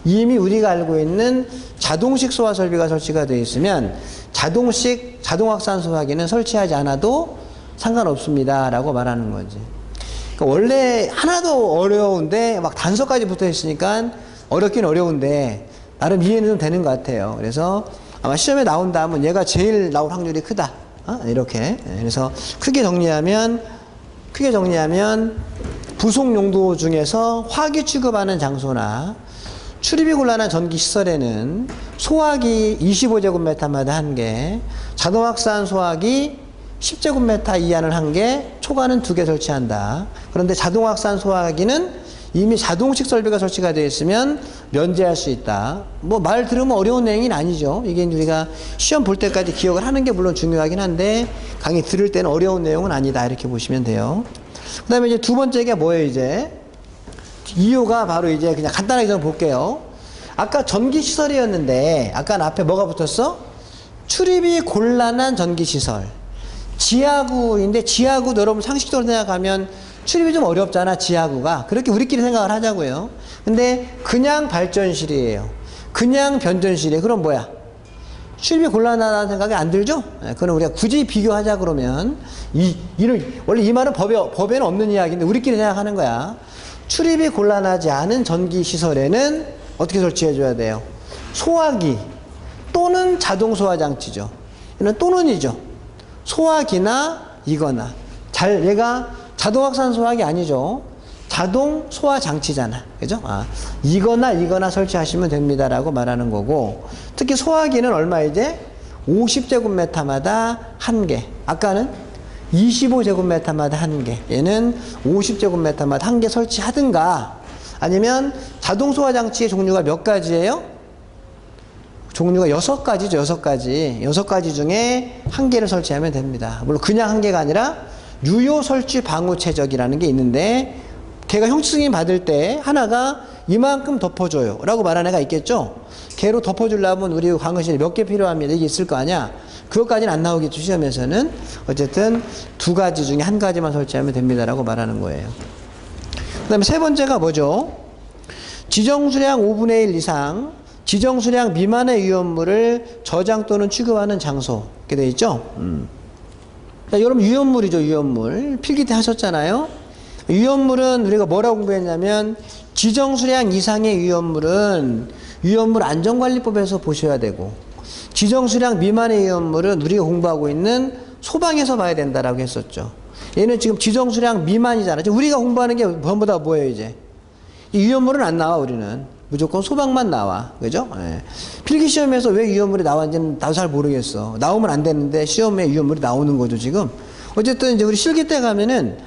이미 우리가 알고 있는 자동식 소화 설비가 설치가 되어 있으면 자동식 자동 확산 소화기는 설치하지 않아도 상관없습니다. 라고 말하는 거지. 그러니까 원래 하나도 어려운데 막 단서까지 붙어 있으니까 어렵긴 어려운데 나름 이해는 좀 되는 것 같아요. 그래서 아마 시험에 나온다면 얘가 제일 나올 확률이 크다. 이렇게. 그래서 크게 정리하면 부속 용도 중에서 화기 취급하는 장소나 출입이 곤란한 전기 시설에는 소화기 25제곱미터마다 1개, 자동 확산 소화기 10제곱미터 이하는 1개, 초과는 2개 설치한다. 그런데 자동 확산 소화기는 이미 자동식 설비가 설치가 되어 있으면 면제할 수 있다. 뭐 말 들으면 어려운 내용은 아니죠. 이게 우리가 시험 볼 때까지 기억을 하는 게 물론 중요하긴 한데 강의 들을 때는 어려운 내용은 아니다. 이렇게 보시면 돼요. 그 다음에 이제 두 번째가 뭐예요, 이제? 이유가 바로 이제 그냥 간단하게 좀 볼게요. 아까 전기시설이었는데, 아까 앞에 뭐가 붙었어? 출입이 곤란한 전기시설. 지하구인데, 지하구도 여러분 상식적으로 생각하면 출입이 좀 어렵잖아, 지하구가. 그렇게 우리끼리 생각을 하자고요. 근데 그냥 발전실이에요. 그냥 변전실이에요. 그럼 뭐야? 출입이 곤란하다는 생각이 안 들죠? 그럼 우리가 굳이 비교하자 그러면 원래 이 말은 법에는 없는 이야기인데 우리끼리 생각하는 거야. 출입이 곤란하지 않은 전기시설에는 어떻게 설치해줘야 돼요? 소화기 또는 자동 소화장치죠. 이는 또는이죠. 소화기나 이거나. 얘가 자동 확산 소화기 아니죠. 자동 소화 장치잖아. 그죠? 이거나 설치하시면 됩니다라고 말하는 거고, 특히 소화기는 얼마 이제? 50제곱미터마다 1개. 아까는 25제곱미터마다 1개. 얘는 50제곱미터마다 1개 설치하든가, 아니면 자동 소화 장치의 종류가 몇 가지예요? 종류가 6가지죠. 6가지. 6가지 중에 1개를 설치하면 됩니다. 물론 그냥 1개가 아니라 유효 설치 방호 최적이라는 게 있는데, 걔가 형식 승인 받을 때 하나가 이만큼 덮어줘요 라고 말한 애가 있겠죠. 걔로 덮어주려면 우리 강의실에 몇 개 필요합니다. 이게 있을 거 아니야. 그것까지는 안 나오겠죠, 시험에서는. 어쨌든 2가지 중에 1가지만 설치하면 됩니다 라고 말하는 거예요. 그 다음에 세 번째가 뭐죠? 지정수량 5분의 1 이상 지정수량 미만의 위험물을 저장 또는 취급하는 장소, 이렇게 되어 있죠. 여러분 위험물이죠. 위험물 필기 때 하셨잖아요. 위험물은 우리가 뭐라고 공부했냐면 지정수량 이상의 위험물은 위험물 안전관리법에서 보셔야 되고, 지정수량 미만의 위험물은 우리가 공부하고 있는 소방에서 봐야 된다라고 했었죠. 얘는 지금 지정수량 미만이잖아요. 우리가 공부하는 게 전부 다 뭐예요 이제? 이 위험물은 안 나와. 우리는 무조건 소방만 나와. 그죠? 예. 필기시험에서 왜 위험물이 나왔는지는 나도 잘 모르겠어. 나오면 안 되는데 시험에 위험물이 나오는 거죠 지금. 어쨌든 이제 우리 실기 때 가면은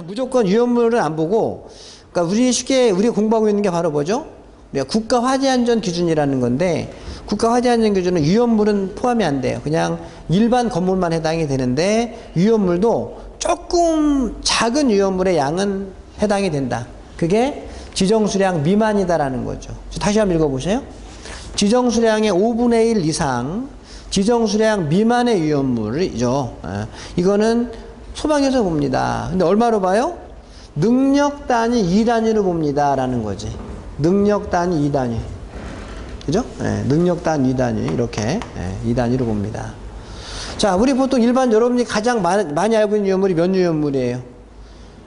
무조건 위험물을 안 보고, 그러니까 우리가 공부하고 있는 게 바로 뭐죠? 우리가 국가화재안전기준이라는 건데, 국가화재안전기준은 위험물은 포함이 안 돼요. 그냥 일반 건물만 해당이 되는데 위험물도 조금 작은 위험물의 양은 해당이 된다. 그게 지정수량 미만이다라는 거죠. 다시 한번 읽어보세요. 지정수량의 5분의 1 이상 지정수량 미만의 위험물이죠. 이거는 소방에서 봅니다. 근데 얼마로 봐요? 능력 단위 2단위로 봅니다 라는 거지. 능력 단위 2단위. 그죠? 능력 단위 2단위. 이렇게 2단위로 봅니다. 자, 우리 보통 일반 여러분이 가장 많이 알고 있는 유연물이 몇 유연물이에요?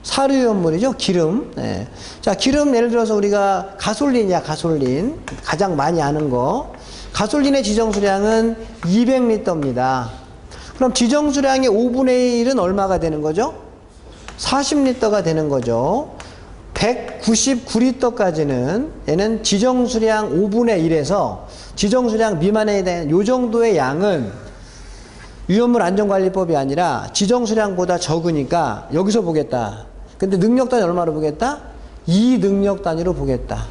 사료유연물이죠. 기름. 네. 자, 기름 예를 들어서 우리가 가솔린이야, 가솔린. 가장 많이 아는 거. 가솔린의 지정수량은 200리터입니다. 그럼 지정수량의 5분의 1은 얼마가 되는 거죠? 40리터가 되는 거죠. 199리터까지는 얘는 지정수량 5분의 1에서 지정수량 미만에 대한 요 정도의 양은 유연물 안전관리법이 아니라 지정수량보다 적으니까 여기서 보겠다. 근데 능력 단위 얼마로 보겠다? 2능력 단위로 보겠다.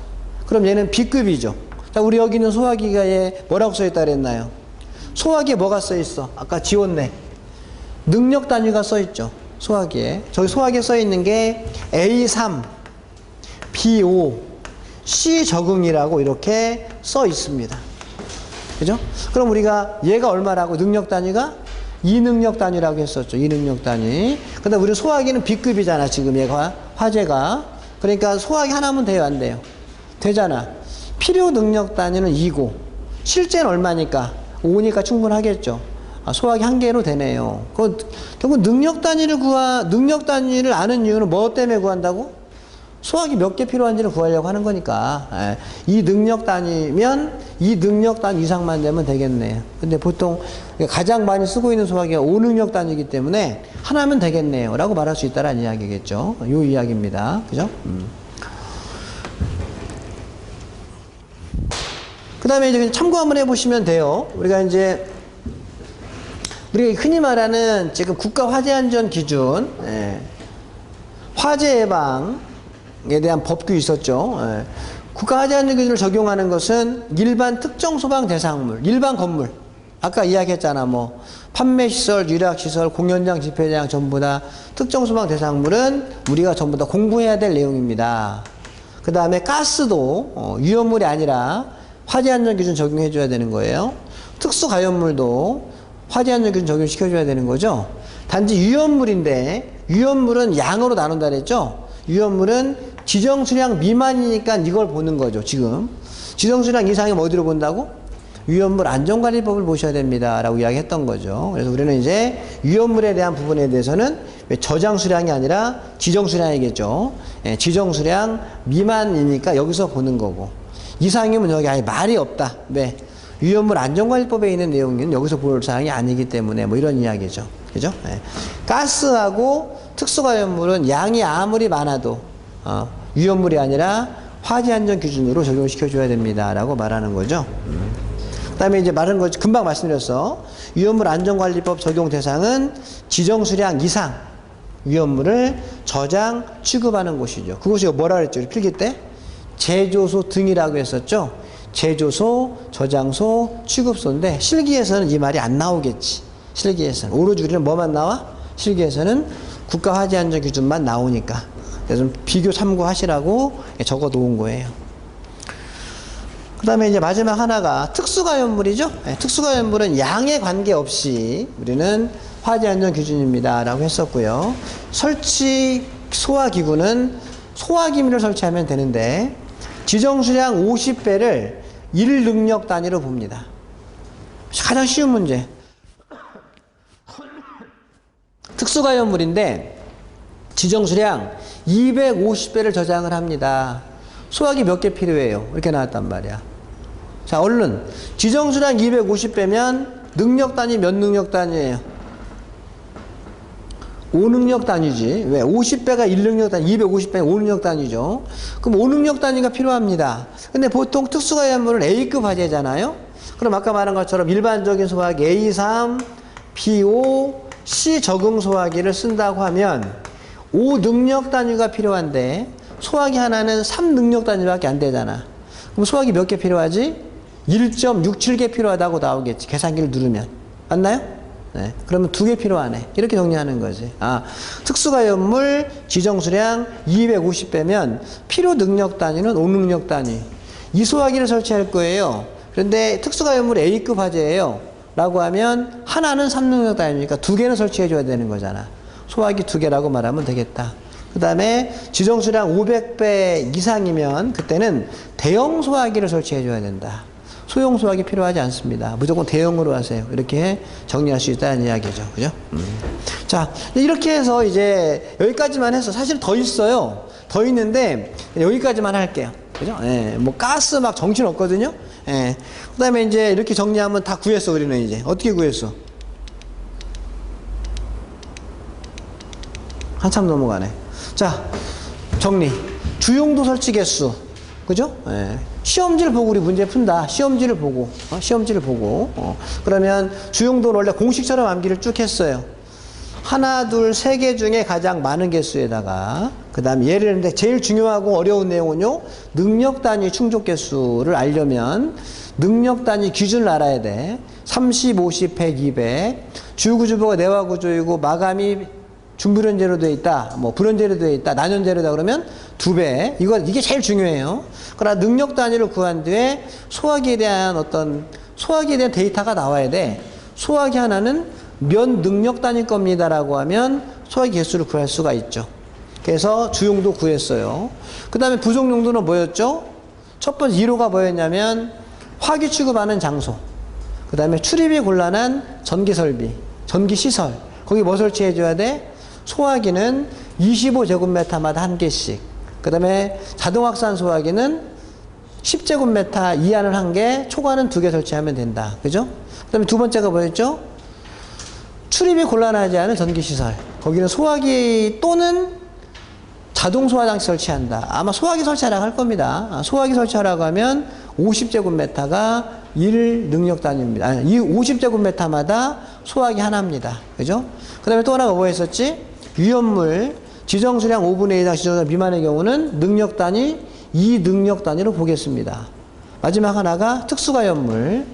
그럼 얘는 B급이죠. 자, 우리 여기 있는 소화기가에 뭐라고 써있다 그랬나요? 소화기에 뭐가 써있어? 아까 지웠네. 능력 단위가 써있죠. 소화기에. 저기 소화기에 써있는 게 A3, B5, C 적응이라고 이렇게 써있습니다. 그죠? 그럼 우리가 얘가 얼마라고? 능력 단위가 2능력 단위라고 했었죠. 2능력 단위. 근데 우리 소화기는 B급이잖아. 지금 얘가 화재가. 그러니까 소화기 하나면 돼요, 안 돼요? 되잖아. 필요 능력 단위는 2고 실제는 얼마니까? 5니까 충분하겠죠. 아, 소화기 한 개로 되네요. 결국 능력 단위를 아는 이유는 뭐 때문에 구한다고? 소화기 몇 개 필요한지를 구하려고 하는 거니까. 이 능력 단위면 이 능력 단위 이상만 되면 되겠네요. 근데 보통 가장 많이 쓰고 있는 소화기가 5능력 단위이기 때문에 하나면 되겠네요 라고 말할 수 있다는 이야기겠죠. 요 이야기입니다. 그죠? 그 다음에 이제 참고 한번 해보시면 돼요. 우리가 흔히 말하는 지금 국가화재안전기준, 화재 예방에 대한 법규 있었죠. 국가화재안전기준을 적용하는 것은 일반 특정 소방 대상물, 일반 건물. 아까 이야기했잖아. 뭐 판매시설, 유락시설, 공연장, 집회장 전부 다 특정 소방 대상물은 우리가 전부 다 공부해야 될 내용입니다. 그 다음에 가스도 유연물이 아니라 화재안전기준 적용해줘야 되는 거예요. 특수가연물도 화재안전기준 적용시켜줘야 되는 거죠. 단지 유연물인데 유연물은 양으로 나눈다 그랬죠. 유연물은 지정수량 미만이니까 이걸 보는 거죠. 지금 지정수량 이상이면 어디로 본다고? 유연물 안전관리법을 보셔야 됩니다 라고 이야기했던 거죠. 그래서 우리는 이제 유연물에 대한 부분에 대해서는 저장수량이 아니라 지정수량이겠죠. 지정수량 미만이니까 여기서 보는 거고 이상이면 여기 아예 말이 없다. 왜? 유연물 안전관리법에 있는 내용은 여기서 볼 사항이 아니기 때문에 뭐 이런 이야기죠. 그죠? 가스하고 특수가연물은 양이 아무리 많아도 유연물이 아니라 화재안전기준으로 적용시켜줘야 됩니다 라고 말하는 거죠. 그 다음에 이제 말하는 거 금방 말씀드렸어. 유연물 안전관리법 적용 대상은 지정수량 이상 유연물을 저장, 취급하는 곳이죠. 그곳이 뭐라 그랬죠? 우리 필기 때? 제조소 등이라고 했었죠. 제조소, 저장소, 취급소인데 실기에서는 이 말이 안 나오겠지. 실기에서는. 오로지 우리는 뭐만 나와? 실기에서는 국가화재안전기준만 나오니까. 그래서 좀 비교 참고하시라고 적어 놓은 거예요. 그 다음에 이제 마지막 하나가 특수가연물이죠. 특수가연물은 양에 관계없이 우리는 화재안전기준입니다 라고 했었고요. 설치 소화기구는 소화기미를 설치하면 되는데 지정수량 50배를 1능력 단위로 봅니다. 가장 쉬운 문제. 특수가연물인데 지정수량 250배를 저장을 합니다. 소화기 몇 개 필요해요? 이렇게 나왔단 말이야. 자, 얼른 지정수량 250배면 능력 단위 몇 능력 단위예요? 5능력 단위지. 왜? 50배가 1능력 단위, 250배가 5능력 단위죠. 그럼 5능력 단위가 필요합니다. 근데 보통 특수가연물은 A급 화재잖아요. 그럼 아까 말한 것처럼 일반적인 소화기 A3, B5, C 적응 소화기를 쓴다고 하면 5능력 단위가 필요한데 소화기 하나는 3능력 단위밖에 안 되잖아. 그럼 소화기 몇 개 필요하지? 1.67개 필요하다고 나오겠지. 계산기를 누르면. 맞나요? 네. 그러면 2개 필요하네. 이렇게 정리하는 거지. 특수가연물 지정수량 250배면 필요 능력 단위는 5능력 단위. 이 소화기를 설치할 거예요. 그런데 특수가연물 A급 화재예요. 라고 하면 하나는 3능력 단위니까 2개는 설치해 줘야 되는 거잖아. 소화기 2개라고 말하면 되겠다. 그 다음에 지정수량 500배 이상이면 그때는 대형 소화기를 설치해 줘야 된다. 소형 수학이 필요하지 않습니다. 무조건 대형으로 하세요. 이렇게 정리할 수 있다는 이야기죠. 그죠? 자, 이렇게 해서 이제 여기까지만 해서 사실 더 있어요. 더 있는데 여기까지만 할게요. 그죠? 예, 뭐 가스 막 정신 없거든요. 예. 그 다음에 이제 이렇게 정리하면 다 구했어, 우리는 이제. 어떻게 구했어? 한참 넘어가네. 자, 정리. 주용도 설치 개수. 그죠? 예. 시험지를 보고 우리 문제 푼다. 시험지를 보고. 시험지를 보고. 그러면 주용도는 원래 공식처럼 암기를 쭉 했어요. 하나, 둘, 세 개 중에 가장 많은 개수에다가, 그 다음에 예를 들는데 제일 중요하고 어려운 내용은요, 능력 단위 충족 개수를 알려면 능력 단위 기준을 알아야 돼. 30, 50, 100, 200. 주구주보가 내화구조이고 마감이 중불연제로 되어 있다, 뭐 불연제로 되어 있다, 난연제로다 그러면 2배. 이게 제일 중요해요. 그러나 능력 단위를 구한 뒤에 소화기에 대한 데이터가 나와야 돼. 소화기 하나는 몇 능력 단위 겁니다라고 하면 소화기 개수를 구할 수가 있죠. 그래서 주용도 구했어요. 그 다음에 부속 용도는 뭐였죠? 첫 번째 1호가 뭐였냐면 화기 취급하는 장소. 그 다음에 출입이 곤란한 전기 설비, 전기 시설. 거기 뭐 설치해 줘야 돼? 소화기는 25제곱미터마다 한 개씩. 그 다음에 자동확산 소화기는 10제곱미터 이하는 한 개, 초과는 2개 설치하면 된다. 그죠? 그 다음에 두 번째가 뭐였죠? 출입이 곤란하지 않은 전기시설. 거기는 소화기 또는 자동 소화장치 설치한다. 아마 소화기 설치하라고 할 겁니다. 소화기 설치하라고 하면 50제곱미터가 1 능력 단위입니다. 아니, 이 50제곱미터마다 소화기 하나입니다. 그죠? 그 다음에 또 하나가 뭐 했었지? 위험물, 지정수량 5분의 2 이상 지정수량 미만의 경우는 능력 단위 2 능력 단위로 보겠습니다. 마지막 하나가 특수가연물,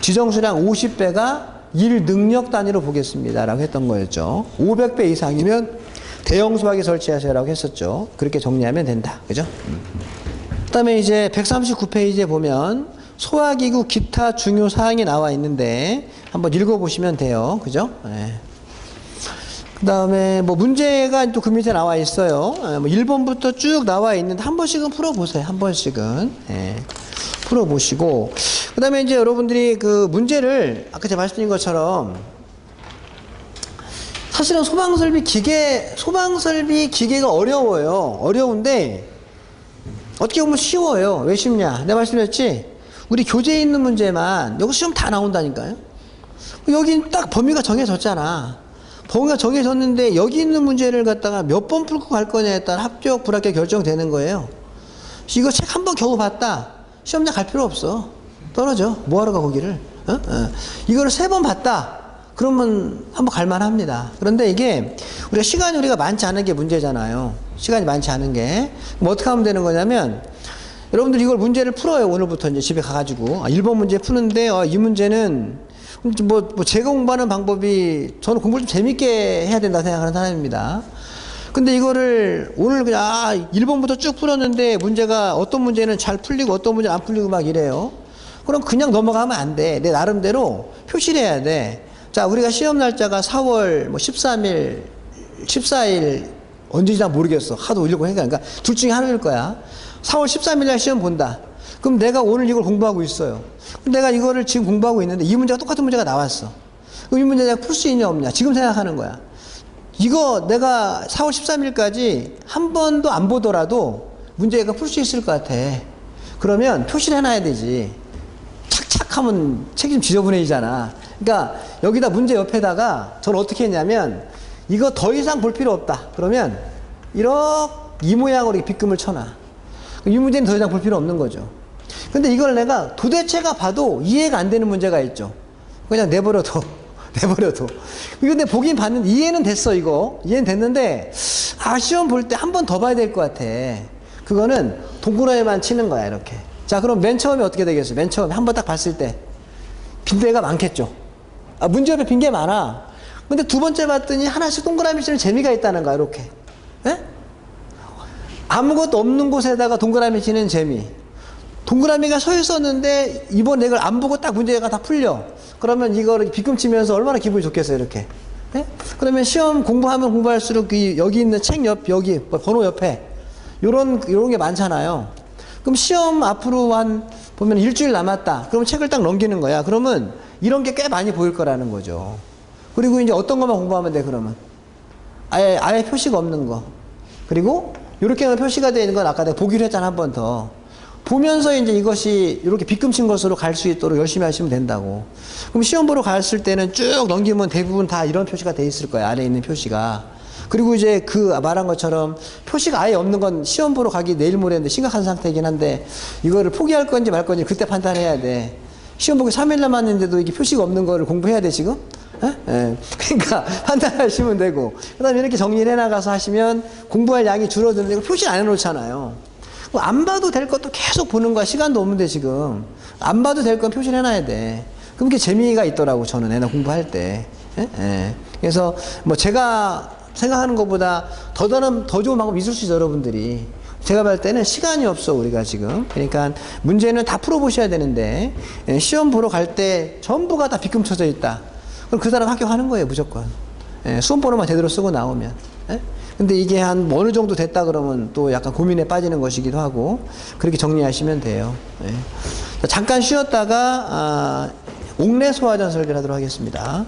지정수량 50배가 1 능력 단위로 보겠습니다. 라고 했던 거였죠. 500배 이상이면 대형 소화기 설치하세요라고 했었죠. 그렇게 정리하면 된다. 그죠? 그 다음에 이제 139페이지에 보면 소화기구 기타 중요 사항이 나와 있는데 한번 읽어보시면 돼요. 그죠? 네. 그 다음에 뭐 문제가 또 그 밑에 나와 있어요. 뭐 1번부터 쭉 나와 있는데 한 번씩은 풀어보세요. 한 번씩은. 네. 풀어보시고. 그 다음에 이제 여러분들이 그 문제를 아까 제가 말씀드린 것처럼 사실은 소방설비 기계가 어려워요. 어려운데 어떻게 보면 쉬워요. 왜 쉽냐? 내가 말씀드렸지? 우리 교재에 있는 문제만 여기 시험 다 나온다니까요. 여기 딱 범위가 정해졌잖아. 범위가 정해졌는데 여기 있는 문제를 갖다가 몇 번 풀고 갈 거냐에 따라 합격, 불합격 결정되는 거예요. 이거 책 한 번 겨우 봤다. 시험장 갈 필요 없어. 떨어져. 뭐하러 가 거기를. 이거를 3번 봤다. 그러면 한번 갈만합니다. 그런데 이게 우리가 많지 않은 게 문제잖아요. 시간이 많지 않은 게. 그럼 어떻게 하면 되는 거냐면 여러분들 이걸 문제를 풀어요. 오늘부터 이제 집에 가가지고 1번 문제 푸는데 이 문제는 뭐 제가 공부하는 방법이 저는 공부를 좀 재밌게 해야 된다 생각하는 사람입니다. 근데 이거를 오늘 그냥 1번부터 쭉 풀었는데 문제가 어떤 문제는 잘 풀리고 어떤 문제는 안 풀리고 막 이래요. 그럼 그냥 넘어가면 안 돼. 내 나름대로 표시를 해야 돼. 자, 우리가 시험 날짜가 4월 뭐 13일, 14일 언제인지 모르겠어. 하도 올려고 하니까. 그러니까 둘 중에 하나일 거야. 4월 13일 날 시험 본다. 그럼 내가 오늘 이걸 공부하고 있어요. 내가 이거를 지금 공부하고 있는데 이 문제가 똑같은 문제가 나왔어. 그럼 이 문제 내가 풀 수 있냐 없냐. 지금 생각하는 거야. 이거 내가 4월 13일까지 한 번도 안 보더라도 문제가 풀 수 있을 것 같아. 그러면 표시를 해놔야 되지. 착착 하면 책임 지저분해지잖아. 그러니까 여기다 문제 옆에다가 저는 어떻게 했냐면 이거 더 이상 볼 필요 없다. 그러면 이렇게 이 모양으로 빗금을 쳐놔. 이 문제는 더 이상 볼 필요 없는 거죠. 근데 이걸 내가 도대체가 봐도 이해가 안 되는 문제가 있죠. 그냥 내버려둬. 내버려둬. 근데 보긴 봤는데 이해는 됐어, 이거. 이해는 됐는데 시험 볼 때 한 번 더 봐야 될 것 같아. 그거는 동그라미만 치는 거야, 이렇게. 자, 그럼 맨 처음에 어떻게 되겠어요? 맨 처음에 한 번 딱 봤을 때 빈대가 많겠죠. 문제 옆에 빈게 많아. 근데 두 번째 봤더니 하나씩 동그라미 치는 재미가 있다는 거야, 이렇게. 예? 아무것도 없는 곳에다가 동그라미 치는 재미. 동그라미가 서 있었는데 이번에 이걸 안 보고 딱 문제가 다 풀려. 그러면 이거를 빗금 치면서 얼마나 기분이 좋겠어요, 이렇게. 네? 그러면 시험 공부하면 공부할수록 여기 있는 책 옆, 여기 번호 옆에 요런 게 많잖아요. 그럼 시험 앞으로 한 보면 일주일 남았다. 그러면 책을 딱 넘기는 거야. 그러면 이런 게 꽤 많이 보일 거라는 거죠. 그리고 이제 어떤 것만 공부하면 돼, 그러면? 아예 표시가 없는 거. 그리고 이렇게 표시가 되어 있는 건 아까 내가 보기로 했잖아, 한 번 더. 보면서 이제 이것이 이렇게 빗금친 것으로 갈 수 있도록 열심히 하시면 된다고. 그럼 시험 보러 갔을 때는 쭉 넘기면 대부분 다 이런 표시가 돼 있을 거야, 안에 있는 표시가. 그리고 이제 그 말한 것처럼 표시가 아예 없는 건 시험 보러 가기 내일 모레인데 심각한 상태이긴 한데 이거를 포기할 건지 말 건지 그때 판단해야 돼. 시험 보기 3일 남았는데도 이게 표시가 없는 거를 공부해야 돼, 지금? 예. 그러니까 판단하시면 되고. 그 다음에 이렇게 정리를 해나가서 하시면 공부할 양이 줄어드는데 이거 표시를 안 해놓잖아요. 안 봐도 될 것도 계속 보는 거야. 시간도 없는데 지금. 안 봐도 될 건 표시를 해놔야 돼. 그럼 그게 재미가 있더라고, 저는 애나 공부할 때. 예? 예. 그래서 뭐 제가 생각하는 것보다 더 좋은 방법이 있을 수 있어요, 여러분들이. 제가 볼 때는 시간이 없어, 우리가 지금. 그러니까 문제는 다 풀어보셔야 되는데, 시험 보러 갈 때 전부가 다 빗금쳐져 있다. 그럼 그 사람 합격하는 거예요, 무조건. 수험 번호만 제대로 쓰고 나오면. 근데 이게 한 어느 정도 됐다 그러면 또 약간 고민에 빠지는 것이기도 하고, 그렇게 정리하시면 돼요. 잠깐 쉬었다가, 옥내 소화전 설계를 하도록 하겠습니다.